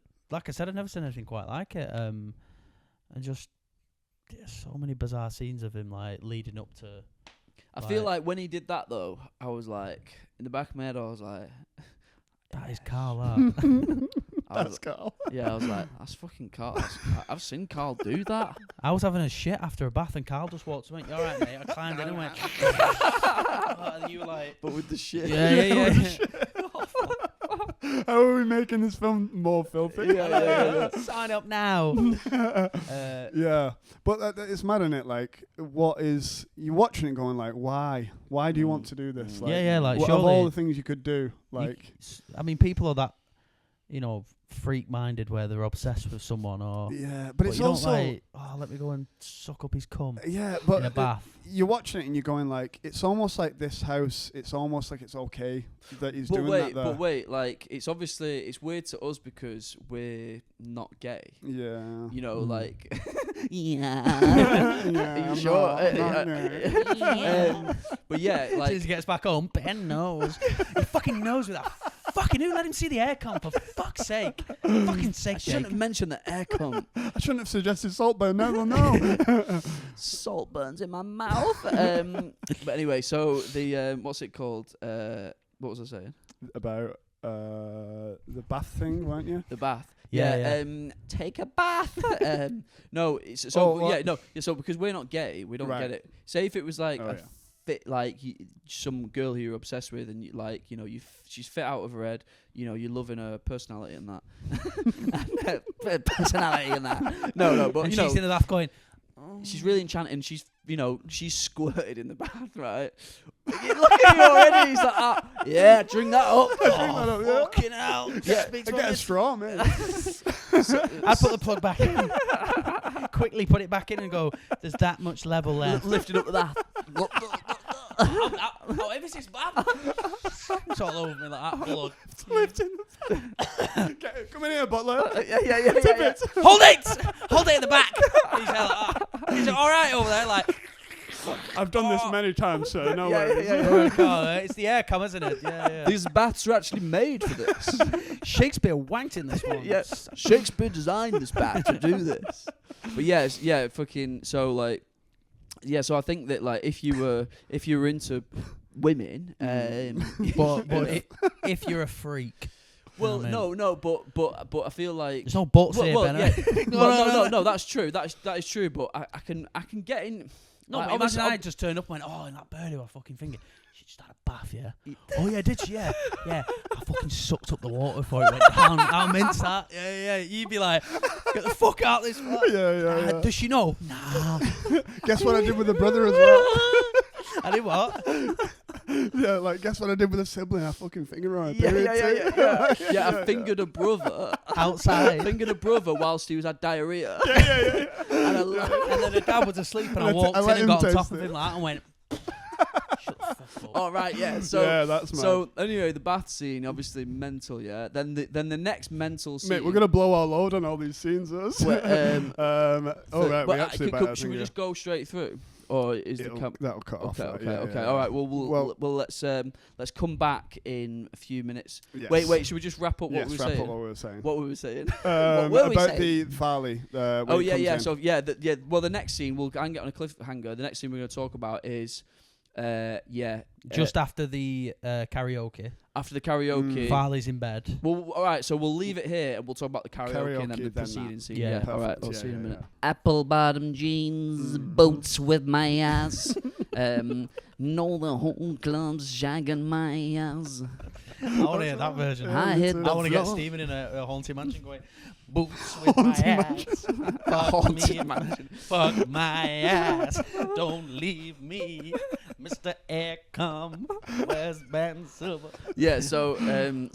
seen anything quite like it. And just so many bizarre scenes of him like leading up to. I feel like when he did that though, I was like, in the back of my head, I was like, that is Karl. That. That's Karl. Yeah, I was like, that's fucking Karl. I've seen Karl do that. I was having a shit after a bath and Karl just walked to me. You all right, mate? I climbed in and went. And you were like, but with the shit. Yeah. How are we making this film more filthy? Yeah. Sign up now. Yeah, but it's mad, isn't it? Like, you're watching it going like, why? Why do you want to do this? Like, like, of all the things you could do, like, I mean, people are that, freak-minded where they're obsessed with someone, or but it's you don't also like, let me go and suck up his cum. But in a bath. You're watching it and you're going like, it's almost like this house. It's almost like it's okay that he's doing that. But wait, like it's weird to us because we're not gay. Yeah. Like. Yeah. Are you sure? Yeah. But yeah, like. As he gets back home, Ben knows. He fucking knows with that. Fucking who let him see the aircon, for fuck's sake? Fucking sake, I shouldn't have mentioned the aircon. I shouldn't have suggested Saltburn. No. Saltburns in my mouth. But anyway, so the what's it called? What was I saying? About the bath thing, weren't you? The bath. Yeah. Take a bath. No, it's so because we're not gay, we don't get it. Say if it was like fit, like some girl who you're obsessed with, and she's fit out of her head. You're loving her personality and that. Personality and that. No, but and she's in the bath going. She's really enchanting. She's she's squirted in the bath, right? Look at you already. He's like, yeah, drink that up. Fucking hell. Yeah, I get a straw, man. I'd put the plug back in. Quickly put it back in and go, there's that much level left. Lifting up with that. If it's his bath. It's all over me like that. Blood. Lifting come in here, butler. Yeah. Hold it in the back. He's like that. Is it all right over there? Like, I've done this many times, sir. No worries. It's the aircom, isn't it? Yeah. These baths are actually made for this. Shakespeare wanked in this one. Yeah, Shakespeare designed this bath to do this. But fucking. So like, so I think that like if you were into women, but if you're a freak. Well, no, but I feel like there's no buts here, Ben. Yeah. No, that's true. That is true. But I can get in. No, like, imagine I just turned up and went, in that birdie with a fucking finger. She just had a bath, yeah. Oh yeah, did she? Yeah. I fucking sucked up the water before it went down. How mince that? Yeah. You'd be like, get the fuck out of this flat. Yeah. Does she know? Nah. Guess what I did with the brother as well? I did what? Yeah, like, guess what I did with a sibling? I fucking fingered her on a Yeah, I fingered a brother outside. Fingered a brother whilst he was had diarrhea. Yeah. And then the dad was asleep, and I walked in and got on top of him like that and went. Shut the fuck up. All right, yeah. So yeah, that's mad. So anyway, the bath scene, obviously mental, yeah. Then the next mental scene. Mate, we're gonna blow our load on all these scenes, us. Well, right, we actually better. Should we just go straight through? Or is that'll cut off. Okay. All right. Well, let's come back in a few minutes. Yes. Wait. Should we just wrap up what we were saying? What we were saying. What were we about saying? the Farley. Yeah. So well, the next scene we'll get on a cliffhanger. The next scene we're going to talk about is just after the karaoke. After the karaoke, Farley's in bed. Well, all right. So we'll leave it here and we'll talk about the karaoke and then the preceding scene. Yeah. All right. I'll see you in a minute. Apple bottom jeans, boots with my ass. Know the whole club's shagging my ass. I want to hear that version. I want to get Stephen in a haunted mansion going, boots with my ass. Fuck my ass. Don't leave me. Mr. Aircom, where's Ben Silver? Yeah, so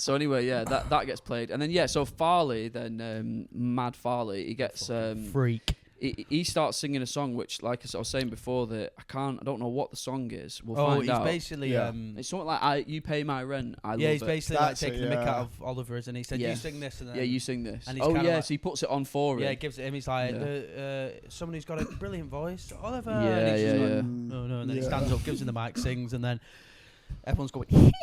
anyway, that gets played. And then so Farley, then Mad Farley, he gets freak. He starts singing a song which, like I was saying before, that I don't know what the song is. We'll find out. He's basically it's something like you pay my rent. I love it. He's basically like taking the mick out of Oliver's, and he said, "You sing this," and then you sing this. And so he puts it on for him. Yeah, he gives it him. He's like, someone who's got a brilliant voice, Oliver. Yeah. No, and then he stands up, gives him the mic, sings, and then everyone's going.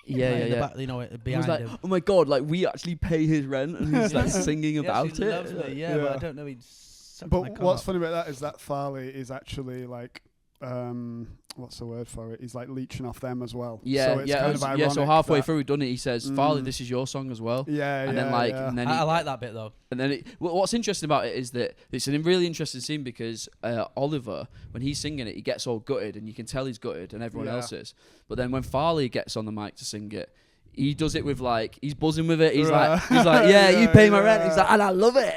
Yeah. Back, behind like, him. Oh my god! Like we actually pay his rent, and he's like singing about it. Loves me, but I don't know. But what's funny about that is that Farley is actually like what's the word for it? He's like leeching off them as well. Yeah, so it's kind of ironic so halfway through we've done it, he says, Farley, this is your song as well. Yeah, and then and then I like that bit though. And then what's interesting about it is that it's a really interesting scene because Oliver, when he's singing it, he gets all gutted, and you can tell he's gutted, and everyone else is. But then when Farley gets on the mic to sing it, he does it with he's buzzing with it. He's like, you pay my rent. He's like, and I love it.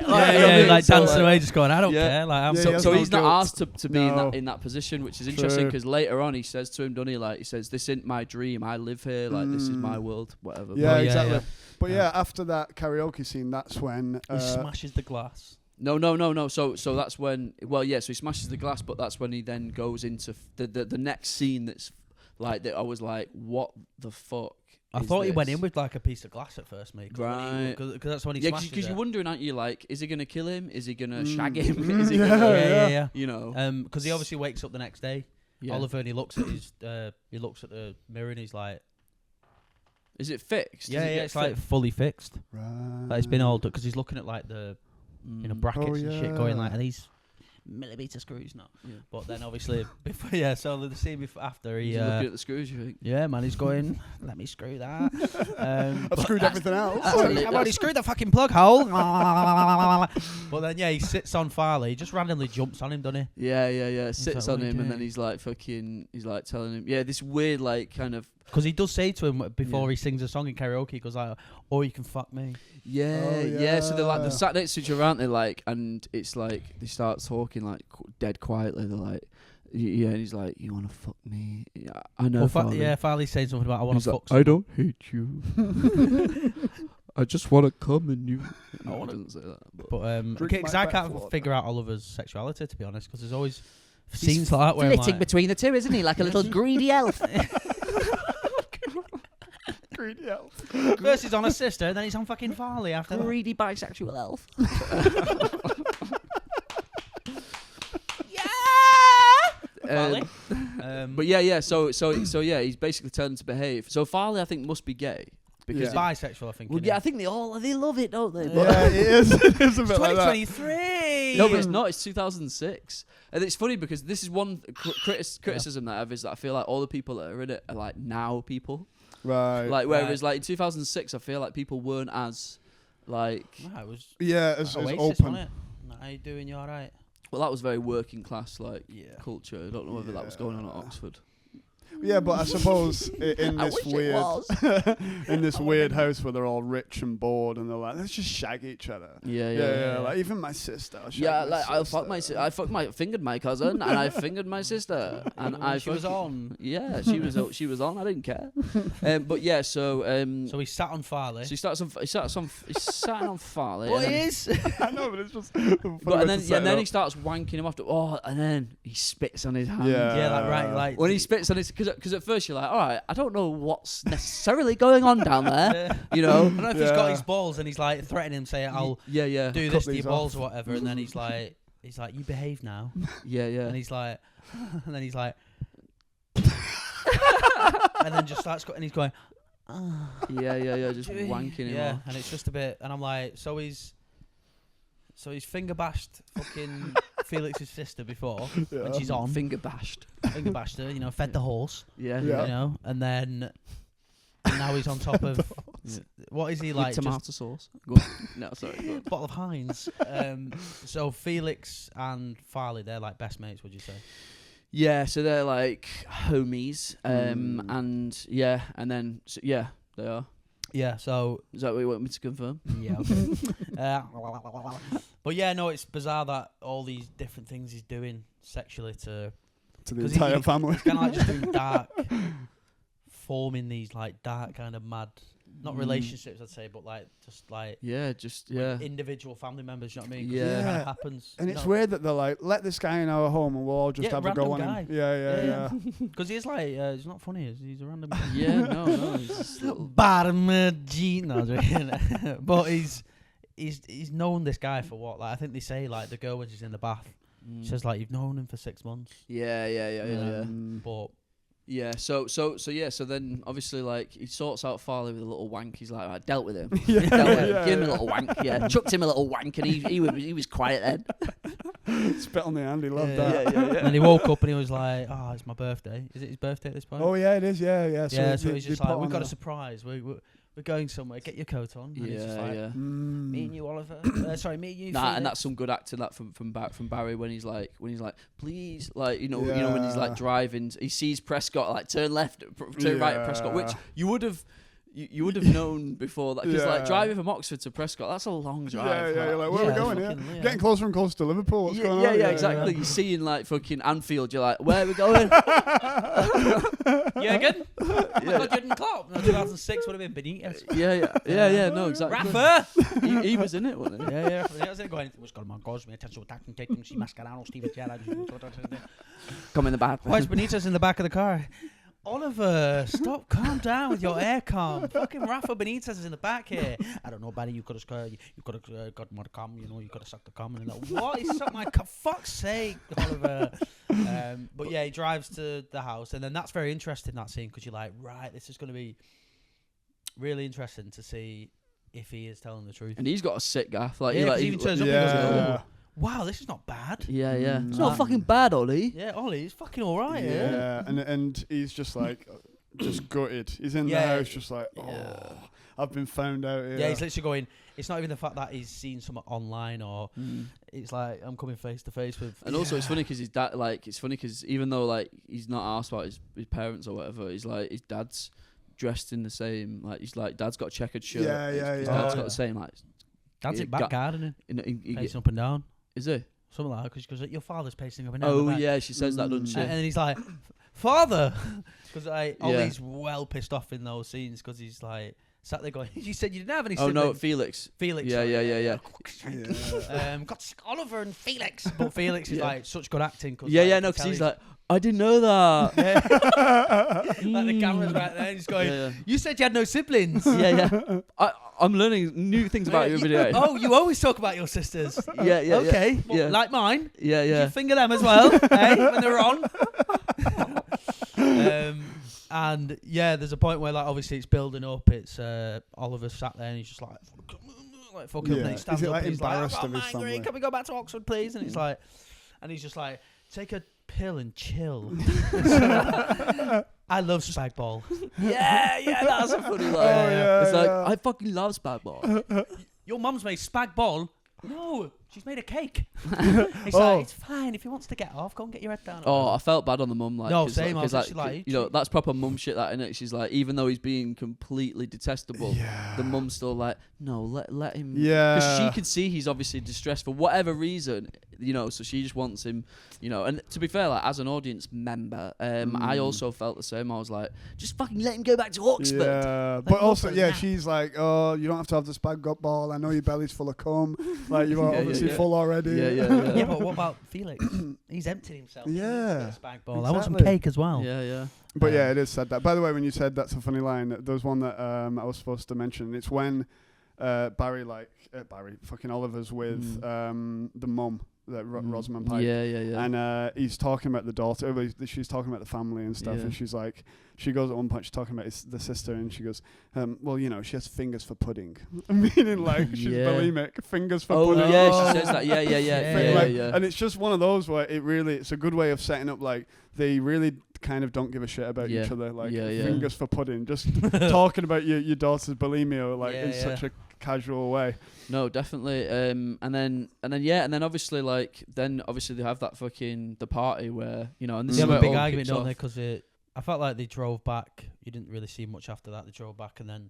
Dancing away, just going, I don't care. Like, so he's not asked to be in that position, which is interesting because later on he says to him, doesn't he? Like, he says, "This isn't my dream. I live here. Like, this is my world. Whatever." Yeah, exactly. But after that karaoke scene, that's when he smashes the glass. No. So that's when. So he smashes the glass, but that's when he then goes into the next scene. That's like that. I was like, what the fuck. I thought he went in with like a piece of glass at first, mate. Right. Because that's when he smashed it. Because you're wondering, aren't you, like, is he going to kill him? Is he going to shag him? Is he yeah. You know. Because he obviously wakes up the next day, Oliver, and he looks at the mirror and he's like... Is it fixed? Yeah, it's like fully fixed. Right. Like it's been all done, because he's looking at like the brackets and shit going like, are these millimeter screws? No. Yeah. But then obviously before, so the scene after he's looking at the screws, you think? Yeah, man, he's going, let me screw that. I've screwed everything else. I've already screwed the fucking plug hole. But then he sits on Farley, he just randomly jumps on him, doesn't he? Yeah. Sits on him and then he's like telling him, this weird like kind of. Because he does say to him before he sings a song in karaoke, he goes like, "Or you can fuck me." Yeah. So they're like they're sat next to each other, aren't they? Like, and it's like they start talking like dead quietly. They're like, and he's like, "You want to fuck me?" Yeah, I know. Farley's saying something about I want to fuck. I don't hate you. I just want to come and you. No, I didn't say that. But because I can't figure out Oliver's sexuality, to be honest, because there's always scenes like that where flitting between the two, isn't he? Like a little greedy elf. Greedy elf. First he's on a sister, then he's on fucking Farley after greedy bisexual elf. Farley. But so he's basically telling him to behave. So Farley, I think, must be gay. Because he's bisexual, I think. Well, I think they love it, don't they? Yeah, it is. It is a bit like that. 2023. No, but it's not. It's 2006, and it's funny because this is one criticism that I have is that I feel like all the people that are in it are like now people. Right. Like whereas like in 2006, I feel like people weren't as like. No, it was. Yeah, as Oasis, open. Wasn't it? How you doing? You all right? Well, that was very working class culture. I don't know whether that was going on at Oxford. Yeah, but I suppose in this weird house where they're all rich and bored and they're like, let's just shag each other. Yeah. Like even my sister. I fingered my cousin and I fingered my sister and she was on. Yeah, she was on. I didn't care. But yeah, so he sat on Farley. So he sat on Farley. What is? I know, but it's just. But then he starts wanking him after. Oh, and then he spits on his hand. Yeah, like when he spits on his. Because at first you're like, all right, I don't know what's necessarily going on down there, you know. I don't know if he's got his balls and he's like threatening him, saying, "I'll do this to your balls or whatever," and then he's like, "You behave now." Yeah. And he's like, and then just starts and he's going, oh. Yeah, just wanking him off. And it's just a bit, and I'm like, so he's finger bashed fucking Felix's sister before when she's on. Finger bashed her, fed the horse. Yeah. You know, and then now he's on top of what is he like? With tomato sauce. Go on. No, sorry. Go on. Bottle of Heinz. So Felix and Farley, they're like best mates, would you say? Yeah, so they're like homies, and then they are. Yeah, so... Is that what you want me to confirm? Yeah, okay. But yeah, no, it's bizarre that all these different things he's doing sexually to the entire family. He's kind of like just doing dark, forming these like dark kind of mad, not relationships I'd say, but like just like... Yeah, individual family members, you know what I mean? Yeah. It kind of happens. And it's weird that they're like, let this guy in our home and we'll all just have a go on him. Yeah. Because he's like, he's not funny, he's a random guy. Yeah, no, he's just little... No, but he's known this guy for what? Like I think they say like the girl when she's in the bath, she says like, you've known him for 6 months. Yeah. But... Yeah, so then obviously like he sorts out Farley with a little wank. He's like, I dealt with him. Give him a little wank. Yeah, chucked him a little wank, and he was quiet then. Spit on the hand. He loved that. Yeah. And then he woke up and he was like, "Oh, it's my birthday. Is it his birthday at this point?" Oh yeah, it is. Yeah. So he's just like, "We've got a surprise. We're going somewhere. Get your coat on." And he's just like, "Me and you, Oliver. Me and you." Nah, and that's some good acting that from Barry when he's like, please, like you know when he's like driving, he sees Prescott like turn left, turn right at Prescott, which you would have known before that, because like driving from Oxford to Prescott, that's a long drive. Yeah. You're like, where are we going? Yeah. Getting closer and closer to Liverpool. What's going on? Yeah, exactly. You're seeing like fucking Anfield. You're like, where are we going? Jürgen? Jürgen Klopp. No, 2006 would have been Benitez. Yeah. No, exactly. Rafa. he was in it, wasn't he? Yeah. He was in it going, what's going on, guys? Attention attacking, taking, see Mascherano, Steven Gerrard. Come in the back. Why is Benitez in the back of the car? Oliver, stop, calm down with your air calm. Fucking Rafa Benitez is in the back here. I don't know, Barry, you could have got more cum, you could have sucked the cum. And like, what? He sucked my cum? Fuck's sake, Oliver. But yeah, he drives to the house, and then that's very interesting, that scene, because you're like, right, this is going to be really interesting to see if he is telling the truth. And he's got a sick gaff. Like, he even turns up and goes, Yeah. wow, this is not bad. Yeah. It's not fucking bad, Ollie. Yeah, Ollie, it's fucking all right. Yeah, and he's just like, just gutted. He's in the house just like, I've been found out here. Yeah, he's literally going, it's not even the fact that he's seen someone online or it's like, I'm coming face to face with. And also it's funny because his dad, like, it's funny because even though like he's not asked about his parents or whatever, he's like, his dad's dressed in the same, like, he's like, dad's got a checkered shirt. His dad's got the same, like, dad's in back garden, pacing up and down. Is he? Something like that, because your father's pacing up and down. Oh yeah, she says that, doesn't she? And then he's like, "Father," because Ollie's well pissed off in those scenes because he's like sat there going, "You said you didn't have any siblings." Oh no, Felix. Yeah. Got Oliver and Felix, but Felix is like such good acting. Cause No, because he's like, I didn't know that. Like the camera's right there, and he's going, "You said you had no siblings." Yeah. I'm learning new things about you every day. Oh, you always talk about your sisters. Yeah. Okay, well, like mine. Yeah. Did you finger them as well, when they were on? And yeah, there's a point where like obviously it's building up. It's Oliver sat there and he's just like fuck him. And he stands up and he's like, "I'm angry. Can we go back to Oxford, please?" And it's like, and he's just like, "Take a pill and chill." I love Spagball. Yeah, that's a funny line. It's like, I fucking love Spagball. Your mum's made Spagball. No, she's made a cake. It's like, it's fine. If he wants to get off, go and get your head down. Oh, I felt bad on the mum. Like, no, same. Like, you know, that's proper mum shit, that, innit? She's like, even though he's being completely detestable, the mum's still like, no, let him. Yeah. Because she can see he's obviously distressed for whatever reason, you know, so she just wants him, you know. And to be fair, like, as an audience member, I also felt the same. I was like, just fucking let him go back to Oxford. Yeah, like, but also, she's like, oh, you don't have to have the spag ball. I know your belly's full of cum. Like, you are obviously full already. Yeah, but what about Felix? He's emptied himself. Yeah. Spag ball. Exactly. I want some cake as well. Yeah. But yeah, it is said that. By the way, when you said that's a funny line, there's one that I was supposed to mention. It's when Barry fucking Oliver's with the mum, Rosamund Pike. Yeah. And he's talking about the daughter. She's talking about the family and stuff. And she's like, she goes at one point, she's talking about the sister, and she goes, well, you know, she has fingers for pudding. Meaning like she's bulimic, fingers for pudding. Oh yeah, she says that. Yeah. And it's just one of those where it's a good way of setting up, like, they really kind of don't give a shit about each other. Like, fingers for pudding. Just talking about your daughter's bulimia, like, in such a casual way. No, definitely. And then obviously, like, they have that fucking the party where, you know, and this they is have a where big it all argument, kicks don't they? off. Because I felt like they drove back. You didn't really see much after that. They drove back, and then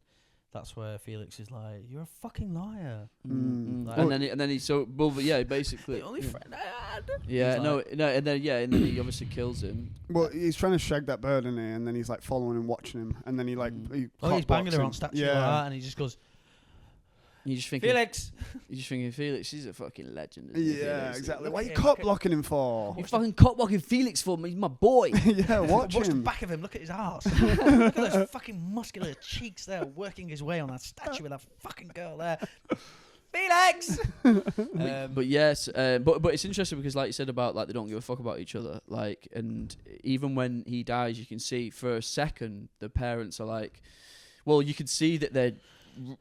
that's where Felix is like, "You're a fucking liar." Like, and then he basically the only friend I had. Yeah, and then he obviously kills him. Well, he's trying to shag that bird, isn't he? And then he's like following and watching him, and then he like he's banging her on statue like that, and he just goes. You just thinking, Felix. You're just thinking, Felix, he's a fucking legend. Yeah, Felix? exactly. Why are you cop blocking him for? You fucking cop blocking Felix for me. He's my boy. Watch the him. back of him. Look at his arse. Look at those fucking muscular cheeks there, working his way on that statue with that fucking girl there. Felix. But it's interesting because, like you said about, like, they don't give a fuck about each other. Like, and even when he dies, you can see for a second the parents are like, well, you can see that they're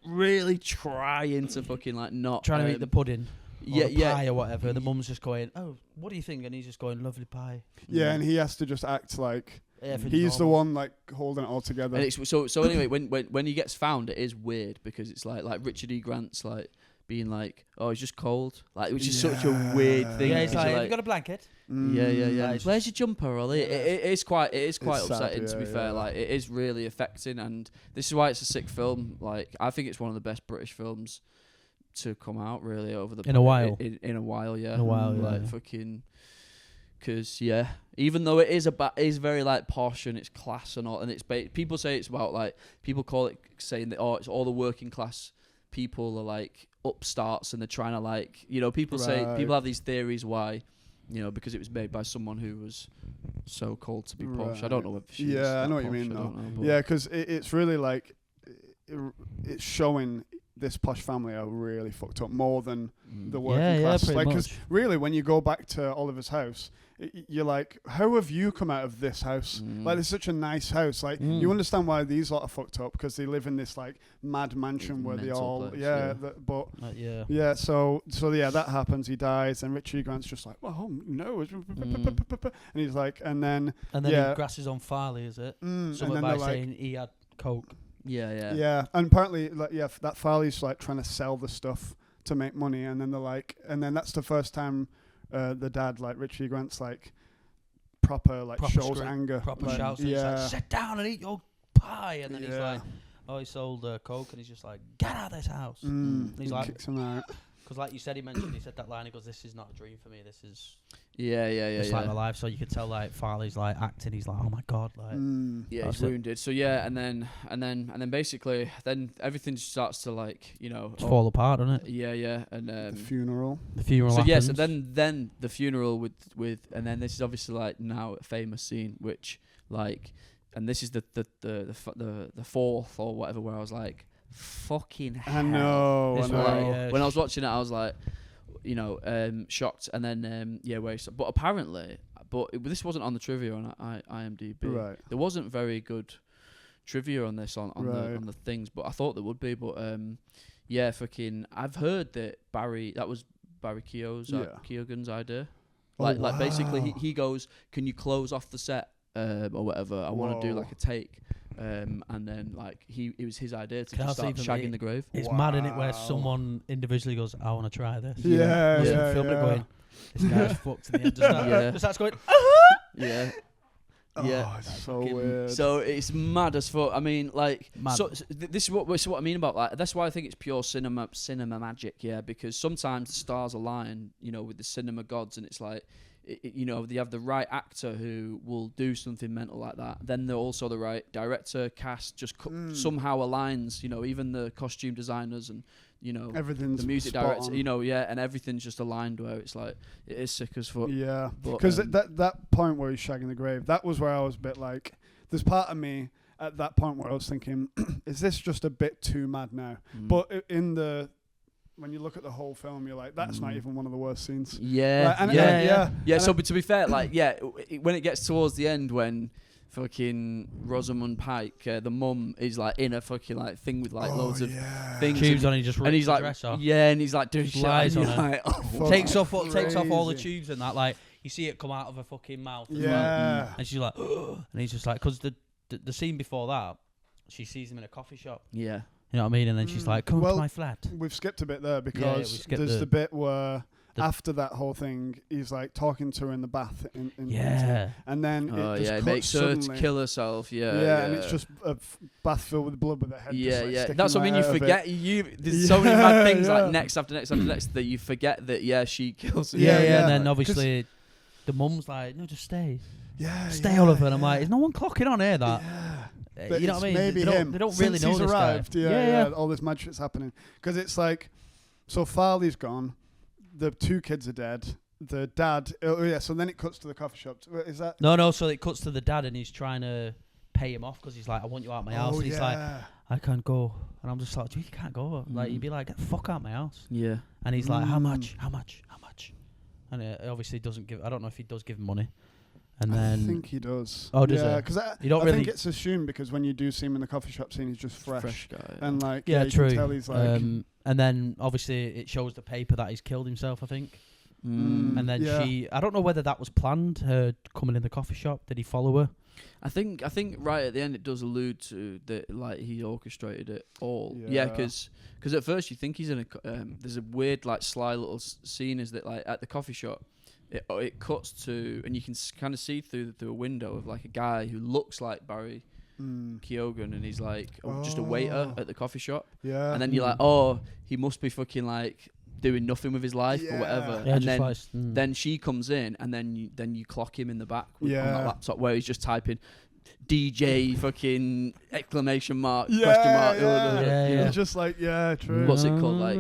really trying to fucking like not trying to eat the pudding. or the pie or whatever. The mum's just going, "Oh, what do you think?" And he's just going, "Lovely pie." Yeah, and he has to just act like he's the one like holding it all together. And it's, so anyway, when he gets found, it is weird because it's like Richard E. Grant's like being like, "Oh, he's just cold," like, which is such a weird thing. Yeah, he's like, "Have you got a blanket?" Yeah. Where's your jumper, Ollie? It is quite upsetting, sad, to be fair. Like, it is really affecting, and this is why it's a sick film. Like, I think it's one of the best British films to come out, really, over the in a while. In a while, yeah. In a while, like fucking. Because even though it is very like posh and it's class and all, and it's people say it's about like people call it saying that it's all the working class people are like upstarts and they're trying to like people say people have these theories why because it was made by someone who was so called to be posh. I don't know if she is. I know what you mean though. Yeah, because it's really like it's showing this posh family are really fucked up more than the working class. Like, because really, when you go back to Oliver's house, you're like, how have you come out of this house? Like, it's such a nice house. Like, you understand why these lot are fucked up because they live in this like mad mansion where they all, place, So that happens. He dies, and Richard E. Grant's just like, oh no, and he's like, and then he grasses on Farley, is it? Something by saying he had coke. Yeah, and apparently, that Farley's like trying to sell the stuff to make money, and then they're like, and then that's the first time the dad, like Richard E. Grant's, like proper shows anger, proper shouts. He's like, sit down and eat your pie, and then he's like, oh, he sold coke, and he's just like, get out of this house. And he's like, kicks him out. Because like you said, he said that line. He goes, "This is not a dream for me. This is it's like my life." So you could tell like Farley's like acting. He's like, "Oh my god!" Like he's wounded. So and then basically then everything starts to like fall apart, doesn't it? Yeah. And the funeral. So happens. So then the funeral with and then this is obviously like now a famous scene which like, and this is the fourth or whatever where I was like, fucking hell. I know. When I was watching it, I was like, shocked. And then, but apparently, this wasn't on the trivia on IMDb. Right. There wasn't very good trivia on this on the things, but I thought there would be. But I've heard that that was Barry Keoghan's idea. Like basically, he goes, "Can you close off the set or whatever? I want to do like a take." And then like it was his idea to just start shagging the grave. It's mad, isn't it, where someone individually goes, "I want to try this." Film it going, this guy's fucked in the end. Just starts going, yeah. It's so weird. So it's mad as fuck. I mean, like, this is what I mean about like. That's why I think it's pure cinema magic. Yeah, because sometimes the stars align, with the cinema gods, and it's like, they have the right actor who will do something mental like that. Then they're also the right director, cast, just somehow aligns. Even the costume designers and everything's the music director. And everything's just aligned where it's like it is sick as fuck. Yeah, because that point where he's shagging the grave, that was where I was a bit like, there's part of me at that point where I was thinking, is this just a bit too mad now? But when you look at the whole film, you're like, that's not even one of the worst scenes. Yeah. So, but to be fair, like, when it gets towards the end, when fucking Rosamund Pike, the mum, is like in a fucking like thing with like loads of things, tubes on, and he's like, dress off. and he's like doing lies on her. Like, takes off all the tubes and that, like you see it come out of her fucking mouth. As well. And she's like, and he's just like, because the scene before that, she sees him in a coffee shop. Yeah. You know what I mean? And then she's like, come to my flat. We've skipped a bit there because there's the bit where after that whole thing, he's like talking to her in the bath. And then it makes her to kill herself. And it's just a bath filled with blood with her head. That's what I mean. You forget. There's so many bad things like next after next after next that you forget that she kills her. And then obviously the mum's like, no, just stay. Stay, Oliver. And I'm like, is no one clocking on here that? But you know what I mean? Maybe they him. don't really know he's this arrived. Guy. All this mad shit's happening because it's like, so Farley's gone, the two kids are dead, the dad. So then it cuts to the coffee shop. Is that no? So it cuts to the dad and he's trying to pay him off because he's like, I want you out of my house. And he's like, I can't go. And I'm just like, dude, you can't go. Like you'd be like, get the fuck out of my house. Yeah. And he's like, how much? and it obviously doesn't give. I don't know if he does give him money. And I then think he does. Oh, does yeah, he? because I really think it's assumed because when you do see him in the coffee shop scene, he's just fresh guy. and like yeah, you true. can tell he's like. And then obviously it shows the paper that he's killed himself. I think. And then she. I don't know whether that was planned. Her coming in the coffee shop. Did he follow her? I think right at the end it does allude to that, like he orchestrated it all. Yeah, because at first you think he's in a there's a weird like sly little scene is that like at the coffee shop it cuts to, and you can kind of see through a window of like a guy who looks like Barry Keoghan, and he's like just a waiter at the coffee shop. Yeah, and then you're like, oh, he must be fucking like doing nothing with his life or whatever. Yeah, and then she comes in, and then you clock him in the back on that laptop where he's just typing DJ fucking exclamation mark question mark. Yeah. Just like true. What's it called? Like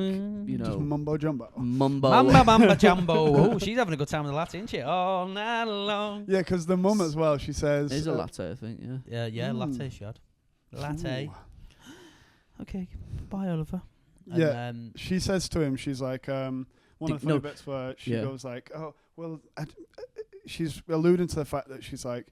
just mumbo jumbo. Mamba jumbo. Oh, she's having a good time with the latte, isn't she? All night long. Yeah, because the mum as well. She says it's a latte, I think. Yeah, latte. She had latte. Ooh. Okay, bye, Oliver. And she says to him, she's like, one of the funny bits where she goes like, oh, well, she's alluding to the fact that she's like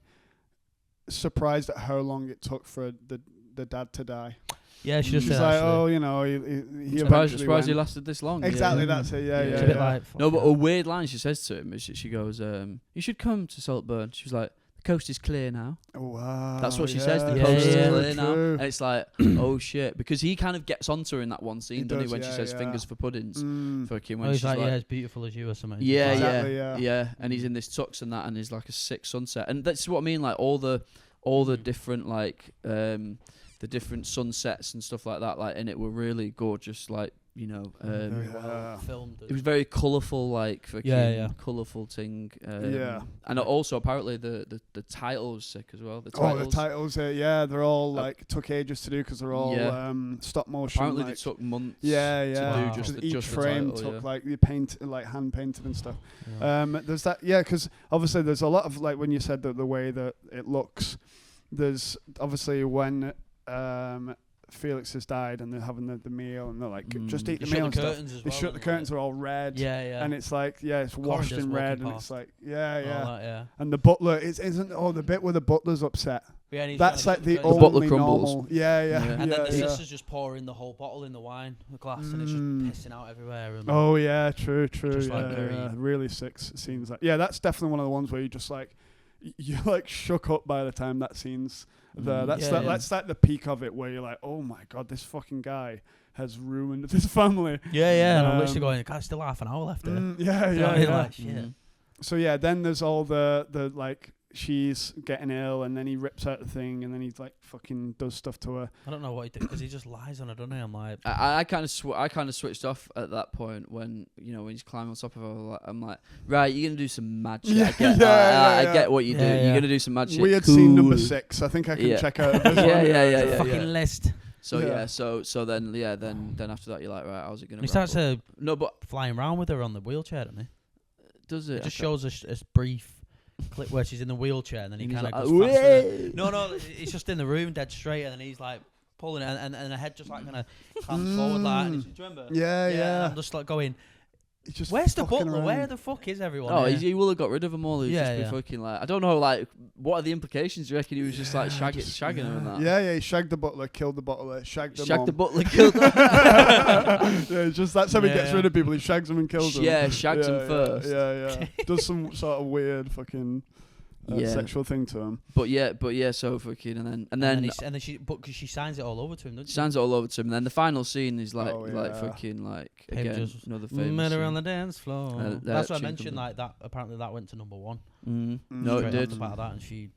surprised at how long it took for the dad to die. Yeah, she just she's said like, actually. oh, you know, he surprised he lasted this long. Exactly, that's it. It's a bit like, no, but a weird line she says to him is she goes, you should come to Saltburn. She was like, the coast is clear now. Oh, wow. That's what she says. The coast is clear now. And it's like, oh shit, because he kind of gets onto her in that one scene, doesn't he? When she says fingers for puddings, fucking when he's she's like, yeah, as beautiful as you or something. Yeah. And he's in this tux and that, and he's like a sick sunset, and that's what I mean. Like all the different like the different sunsets and stuff like that, like in it were really gorgeous. Like well filmed. It was very colourful, like fucking colourful thing. And also apparently the title was sick as well. The titles, they're all like took ages to do because they're all stop motion. Apparently like, they took months. To do just each frame took like the paint, like hand painted and stuff. There's that, because obviously there's a lot of like when you said that the way that it looks. There's obviously when Felix has died and they're having the meal and they're like just eat the meal and stuff. They shut the curtains, are all red. And it's like it's washed in red and it's like and the butler isn't the bit where the butler's upset. That's like the only butler crumbles. Normal. And then the sister's just pouring the whole bottle in the wine, the glass, and it's just pissing out everywhere. And True. Just like really sick scenes. That's definitely one of the ones where you just like you're like shook up by the time that scene's there. That's like the peak of it where you're like, oh my god, this fucking guy has ruined this family. And I'm literally going, God, still half an hour left there. Like, shit. So then there's all the like she's getting ill and then he rips out the thing and then he's like fucking does stuff to her. I don't know what he did because he just lies on her, doesn't he? I'm like, I kind of switched off at that point when when he's climbing on top of her. I'm like, right, you're gonna do some mad shit. I get what you do. You're gonna do some mad shit. Weird scene number 6. I think I can check out. Fucking list. So so then after that you're like, right, how's it gonna? He starts flying around with her on the wheelchair, doesn't he? Does it? It just shows a brief clip where she's in the wheelchair and then he kind of goes faster. No, it's just in the room dead straight and then he's like pulling it and her head just like kind of comes forward like. Do you remember? Yeah. And I'm just like going, where's the butler? Around. Where the fuck is everyone? Oh, he will have got rid of them all. He'd just be fucking like, I don't know, like, what are the implications? Do you reckon he was just like shagging her and that? Yeah, he shagged the butler, killed the butler, shagged the butler, killed them. That's how he gets rid of people. He shags them and kills them. Yeah, shags them first. Yeah. Does some sort of weird fucking sexual thing to him. But yeah, so fucking and then she, but cause she signs it all over to him, doesn't she? Signs it all over to him, and then the final scene is like fucking like again another famous. Met her on the dance floor. That's what I mentioned. Like that, apparently that went to number 1. No, it did. About that, and she,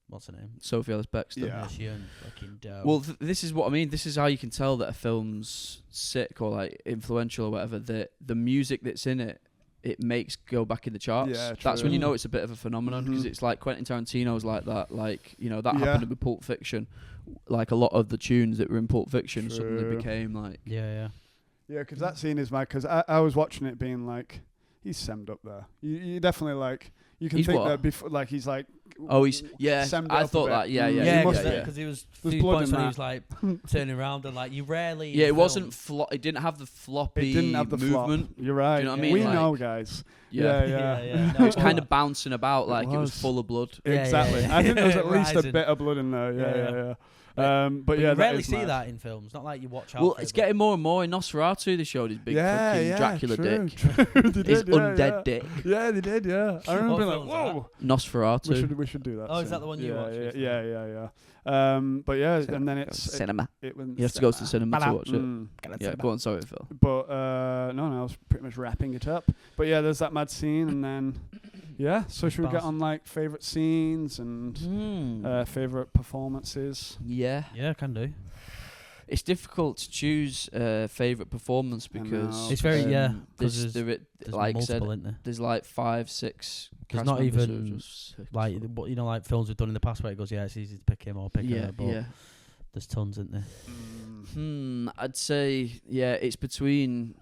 what's her name? Sophie Ellis-Bextor. Yeah, she earned fucking dough. Well, this is what I mean. This is how you can tell that a film's sick or like influential or whatever. The music that's in it makes go back in the charts. Yeah, true. That's when you know it's a bit of a phenomenon because it's like Quentin Tarantino's like that. Like that happened with Pulp Fiction. Like a lot of the tunes that were in Pulp Fiction suddenly became like yeah. Because that scene is mad. Because I was watching it being like, he's semmed up there. You definitely like. You can think that before, like he's like stemmed it I up thought a that. bit. Yeah, because he was There's few blood points in when he that. was like turning around and like you rarely. Yeah, it film. wasn't. It didn't have the floppy It didn't have the movement. flop. You're right. Do you know what I mean? We Like- know, guys. Yeah. Yeah. No, It was kind of bouncing about like it was was. full of blood. Exactly. Yeah. I think there was at least a Rising. bit of blood in there. Yeah. But But yeah, you rarely that is see mad. that in films. Not like you watch out. Well, for it's it, but- getting more and more. In Nosferatu, they showed his big fucking Dracula true, dick. True. They His did, undead dick. Yeah, they did. Yeah, I remember What being like, film's that? whoa. Nosferatu. We should do that. Oh, is soon. that the one you watched recently? Yeah. But yeah, and then it's cinema. It went You have to go to the cinema to watch it. Yeah, go on, sorry, Phil. But no, I was pretty much wrapping it up. But yeah, there's that mad scene, and then so should we get on like favorite scenes and favorite performances? Yeah, can do. it's difficult to choose favorite performance I because know. It's very there's, there's like I said, multiple, isn't there? there's like 5, 6. There's cast not members who are even, just sick as like fuck. what like films we've done in the past where it goes, it's easy to pick him or pick her, but there's tons, isn't there? I'd say it's between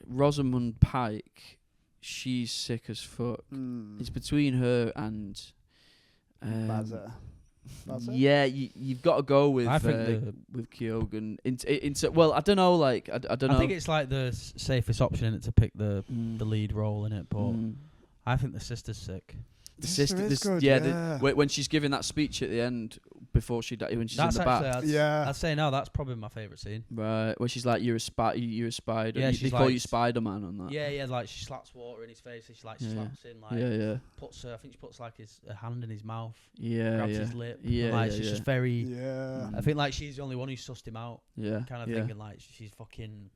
Rosamund Pike. She's sick as fuck. It's between her and Bazza. Yeah, you've got to go with I think with Keoghan. Well, I don't know. Like I don't know. I think it's like the safest option in it to pick the lead role in it, but I think the sister's sick. The sister is good. When she's giving that speech at the end before she died, when she's in the bath. I'd say no. That's probably my favourite scene. Right, where she's like, "You're a spider. Yeah, they call you Spider-Man on that. Yeah. Like she slaps water in his face. And she like slaps him. Like puts I think she puts like a hand in his mouth. Grabs his lip. She's just very. Yeah. I think like she's the only one who sussed him out. Yeah. Kind of thinking like she's fucking,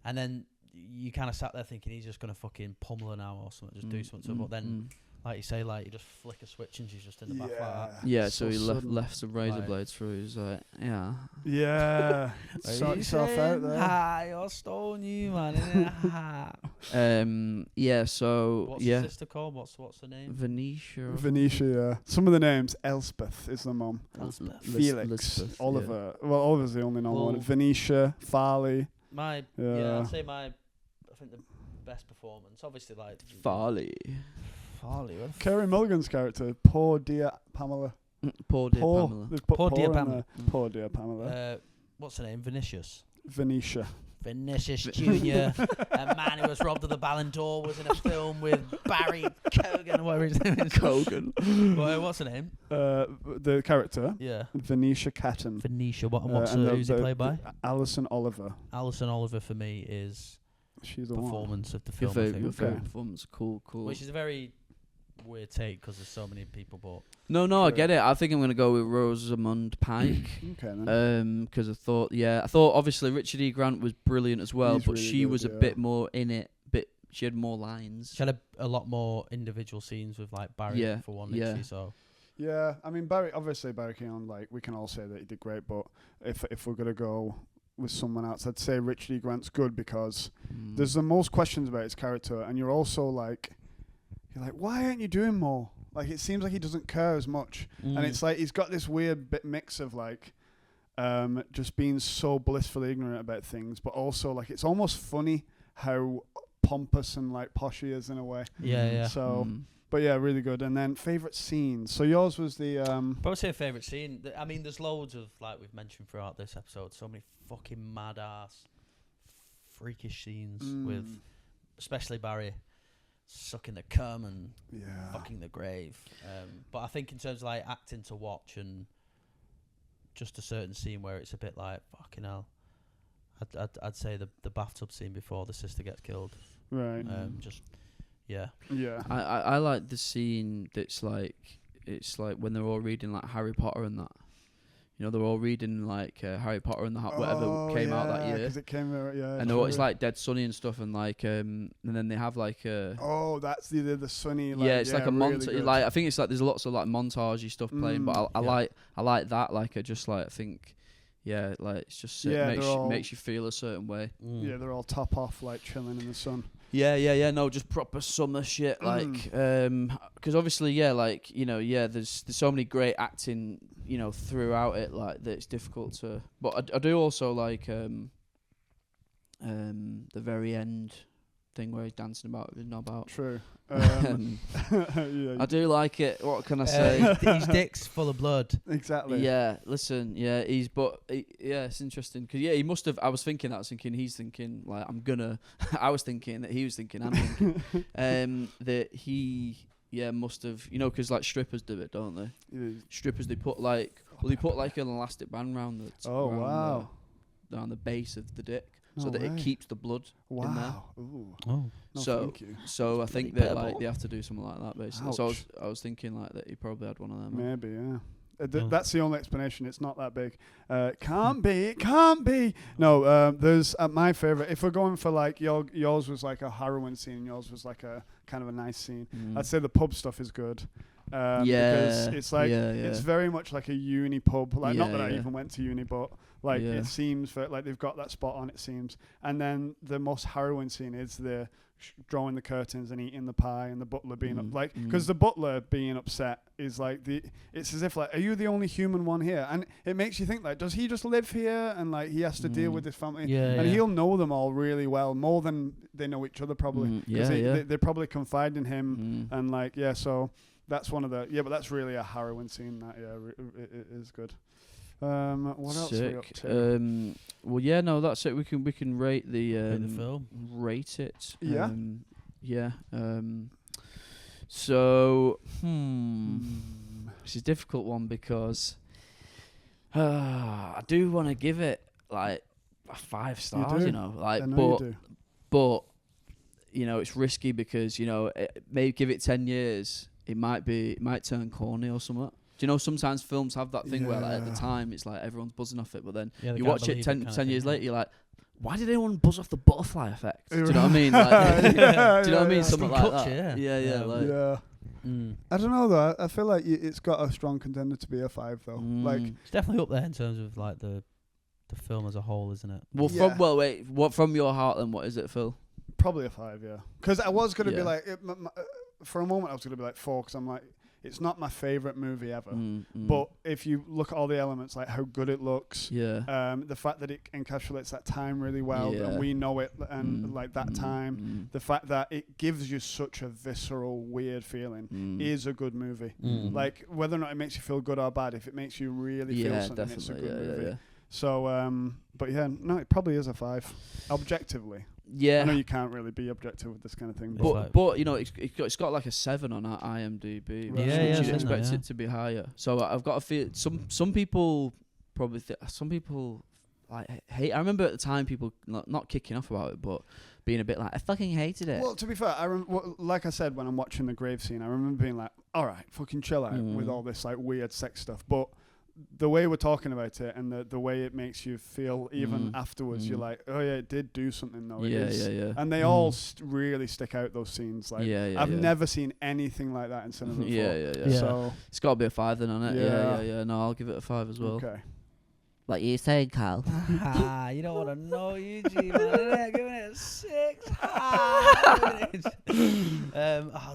and then you kind of sat there thinking he's just gonna fucking pummel her now or something, just do something. But then. Like you say, like you just flick a switch and she's just in the bath like that. Yeah, so he left some razor blades through. He's like, yeah. Sort yourself out there. You're stone, you man. So what's the sister called? What's her name? Venetia. Yeah. Some of the names. Elspeth is the mum. Elspeth. Felix. Oliver. Yeah. Well, Oliver's the only normal one. Venetia. Farley. I'd say I think the best performance, obviously, like Farley. Carey Mulligan's character, poor dear Pamela. Poor dear Pamela. Poor dear Pamela. Poor dear Pamela. What's her name? Venetia Jr. A man who was robbed of the Ballon d'Or, was in a film with Barry Keoghan, whatever his name is. Keoghan. What's her name? The character. Yeah. Venetia Catton. Who's he played by? Alison Oliver. Alison Oliver for me is she's the performance of the film. Your favorite performance. Cool. Which is a very weird take because there's so many people, but no, I get it. I think I'm gonna go with Rosamund Pike. Okay, then. Because I thought obviously Richard E. Grant was brilliant as well, but really she good, was a bit more in it. She had more lines. She had a lot more individual scenes with like Barry for one. So yeah, I mean Barry Keoghan, like we can all say that he did great, but if we're gonna go with someone else, I'd say Richard E. Grant's good because there's the most questions about his character, and you're also like. You're like, why aren't you doing more? Like, it seems like he doesn't care as much. And it's like, he's got this weird mix of, like, just being so blissfully ignorant about things, but also, like, it's almost funny how pompous and, like, posh he is in a way. Yeah. So, but yeah, really good. And then, favourite scenes. So, yours was the... Probably say favourite scene. I mean, there's loads of, like, we've mentioned throughout this episode, so many fucking mad-ass, freakish scenes with, especially Barry. Sucking the cum and fucking the grave. But I think in terms of like acting to watch and just a certain scene where it's a bit like fucking hell, I'd say the bathtub scene before the sister gets killed. Right. Yeah. I like the scene that's like it's like when they're all reading like Harry Potter and that. You know, they're all reading like Harry Potter and whatever came out that year. Because it came out, and it's like dead sunny and stuff, and like and then they have like that's the sunny. Like, it's like a montage. Really like I think it's like there's lots of like montagey stuff playing, but I like that. Like I just like I think. Yeah, like it's just makes you feel a certain way. Yeah, they're all top off, like chilling in the sun. Yeah. No, just proper summer shit. Like, because obviously, like there's so many great acting, throughout it. Like that, it's difficult to. But I do also like the very end thing where he's dancing about with his knob out. True. I do like it. What can I say? His dick's full of blood. Exactly. Yeah, listen, yeah, it's interesting because he must have. I was thinking he's thinking like I'm gonna. I was thinking that he was thinking I'm thinking that he must have, because like strippers do it, don't they? Yeah. Strippers they put like an elastic band round the around the base of the dick. So that it keeps the blood in there. Ooh. Oh. No, so I think that like they have to do something like that basically. Ouch. So I was thinking like that he probably had one of them. Maybe, yeah. That's the only explanation. It's not that big. It can't be. No, there's my favorite. If we're going for like yours was like a harrowing scene, yours was like a kind of a nice scene. I'd say the pub stuff is good. Because it's like it's very much like a uni pub. Like not that I even went to uni, but like it seems like they've got that spot on. It seems, and then the most harrowing scene is the drawing the curtains and eating the pie and the butler being because the butler being upset is like it's as if like, are you the only human one here? And it makes you think like, does he just live here and like he has to deal with his family? And he'll know them all really well, more than they know each other probably. They probably confide in him and like so. That's one of the but that's really a harrowing scene. That it is good. What else are we up to? That's it. We can rate the film. Rate it. Yeah. So this is a difficult one because I do want to give it like 5 stars. But it's risky because maybe give it 10 years. It might turn corny or something. Do you know sometimes films have that thing where like at the time it's like everyone's buzzing off it, but then you watch it 10 years later, you're like, why did anyone buzz off the butterfly effect? Do you know what I mean? Like, do you know what I mean? Something like that. I don't know though. I feel like it's got a strong contender to be a 5 though. Like it's definitely up there in terms of like the film as a whole, isn't it? Well, from your heart then, what is it, Phil? Probably a 5, yeah. Because I was gonna be like. For a moment, I was going to be like 4 because I'm like, it's not my favorite movie ever. But if you look at all the elements, like how good it looks, the fact that it encapsulates that time really well, and we know it, and like that time, the fact that it gives you such a visceral, weird feeling is a good movie. Like whether or not it makes you feel good or bad, if it makes you really feel something, it's a good movie. So, but it probably is a 5, objectively. Yeah, I know you can't really be objective with this kind of thing, but it's got like a 7 on our IMDb, which you'd expect it to be higher. So I've got a feel some people probably some people like hate. I remember at the time people not kicking off about it, but being a bit like, I fucking hated it. Well, to be fair, like I said when I'm watching the grave scene, I remember being like, all right, fucking chill out with all this like weird sex stuff, but. The way we're talking about it and the way it makes you feel even afterwards, you're like, oh yeah, it did do something though. And they all really stick out, those scenes. Like I've never seen anything like that in cinema before. So it's got to be a 5 then, on it. No, I'll give it a 5 as well. Okay. Like you saying, Carl. You don't want to know Eugene, man. I'm giving it a 6. I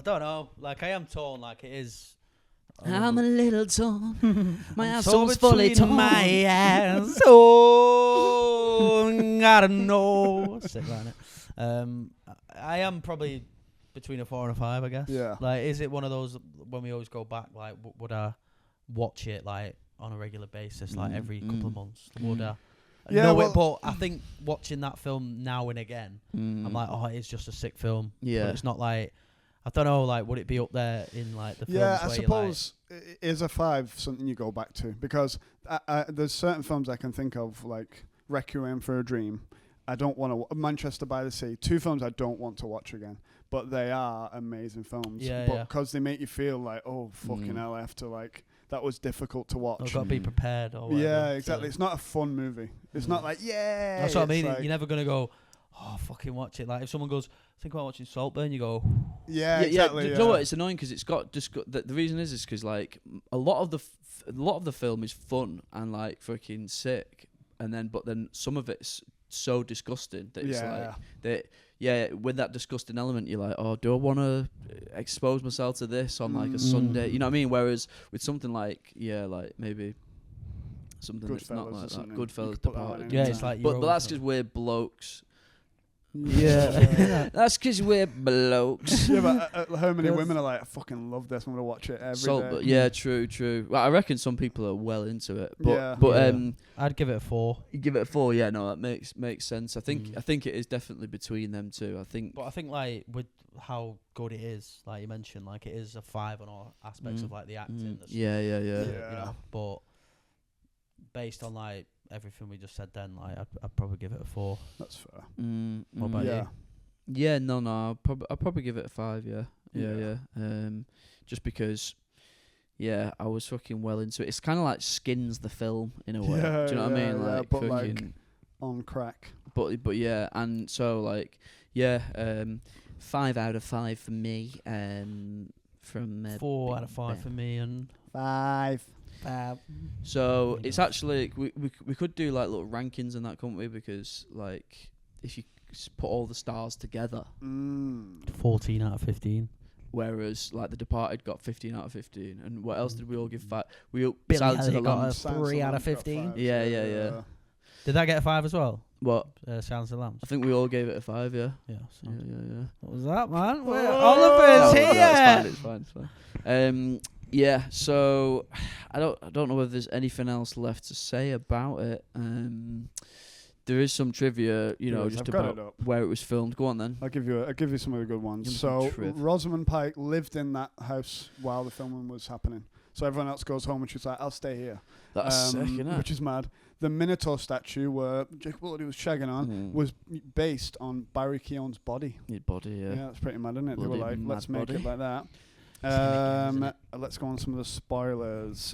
don't know. Like I am torn. Like it is. I'm a little torn. My asshole's fully torn. My ass. Oh, I don't know. Sit around it. I am probably between a 4 and a 5, I guess. Yeah. Like, is it one of those when we always go back? Like, would I watch it like on a regular basis, like every couple of months? Would I? But I think watching that film now and again, I'm like, oh, it's just a sick film. Yeah. But it's not like. I don't know, like, would it be up there in, like, the films I suppose is a 5 something you go back to? Because there's certain films I can think of, like Requiem for a Dream. I don't want to... Manchester by the Sea. 2 films I don't want to watch again. But they are amazing films. Because they make you feel like, oh, fucking hell, I have to, like... That was difficult to watch. I've got to be prepared or whatever. Yeah, exactly. It's not a fun movie. It's not like, That's what I mean. Like, you're never going to go... Oh, fucking watch it. Like, if someone goes, think about watching Saltburn, you go... exactly. You know what? It's annoying because it's got... The reason is because, like, a lot of the film is fun and, like, freaking sick. But then some of it's so disgusting that it's with that disgusting element, you're like, oh, do I want to expose myself to this on, like, a Sunday? You know what I mean? Whereas with something like, like, maybe... Something that's not like that. Goodfellas, Departed. Yeah, it's like... But that's because we're blokes... Yeah. That's because we're blokes. Yeah, but how many women are like, I fucking love this, I'm going to watch it every day. Yeah, true. Well, I reckon some people are well into it. But, I'd give it a 4. You give it a 4, yeah, no, that makes sense. I think it is definitely between them two. I think like with how good it is, like you mentioned, like it is a 5 on all aspects of like the acting. Yeah. You know, but based on like everything we just said, then like I'd probably give it a 4. That's fair. What about you? Yeah, no, I'll probably give it a 5. Yeah. Just because. Yeah, I was fucking well into it. It's kind of like Skins the film in a way. Yeah, do you know what I mean? Yeah, like, but like on crack. But yeah, and so like 5 out of 5 for me. From 4 out of 5 for me, and 5. So it's actually we could do like little rankings and that, couldn't we? Because like if you put all the stars together, 14 out of 15. Whereas like The Departed got 15 out of 15, and what else did we all give 5? We Billy Silence of the got Lambs. a 3 out of 15. Yeah. Did that get a 5 as well? What? Silence of the Lambs. I think we all gave it a 5. Yeah. Yeah. What was that, man? Oliver's here. It's fine. Yeah. So I don't know whether there's anything else left to say about it. There is some trivia, just about where it was filmed. Go on then. I'll give you some of the good ones. So Rosamund Pike lived in that house while the filming was happening. So everyone else goes home and she's like, I'll stay here. That's sick, innit? Which is mad. The Minotaur statue where Jacob Elordi was shagging on was based on Barry Keoghan's body. His body, yeah. Yeah, that's pretty mad, isn't it? They were like, let's make it like that. Let's go on some of the spoilers.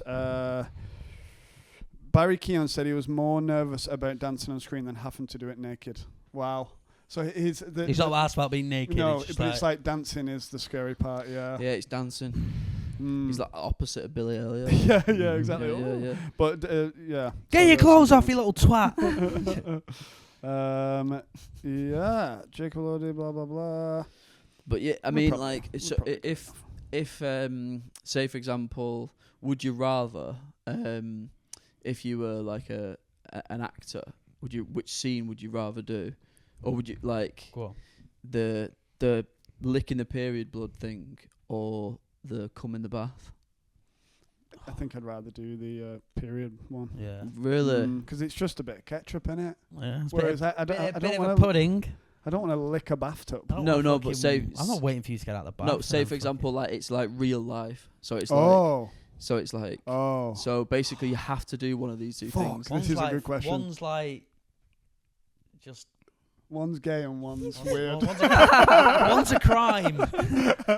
Barry Keoghan said he was more nervous about dancing on screen than having to do it naked. Wow. So he's not asked about being naked. No, it's like dancing is the scary part. Yeah. Yeah, it's dancing. He's like opposite of Billy Elliot. yeah, exactly. Yeah. But yeah. Get your clothes off, you little twat. Yeah, Jacob Elordi, blah blah blah. But yeah, I mean, like, so if say for example, would you rather if you were like an actor, which scene would you rather do, or would you like the lick in the period blood thing or the cum in the bath? I think I'd rather do the period one. Yeah. Really? Because it's just a bit of ketchup in it. Yeah. Whereas I don't want pudding. I don't want to lick a bathtub. No, but say I'm not waiting for you to get out of the bath. No, say for example, like it's like real life, so it's like. So it's like, so basically you have to do one of these two things. This is a good question. One's like, just... One's gay and one's weird. One's a crime.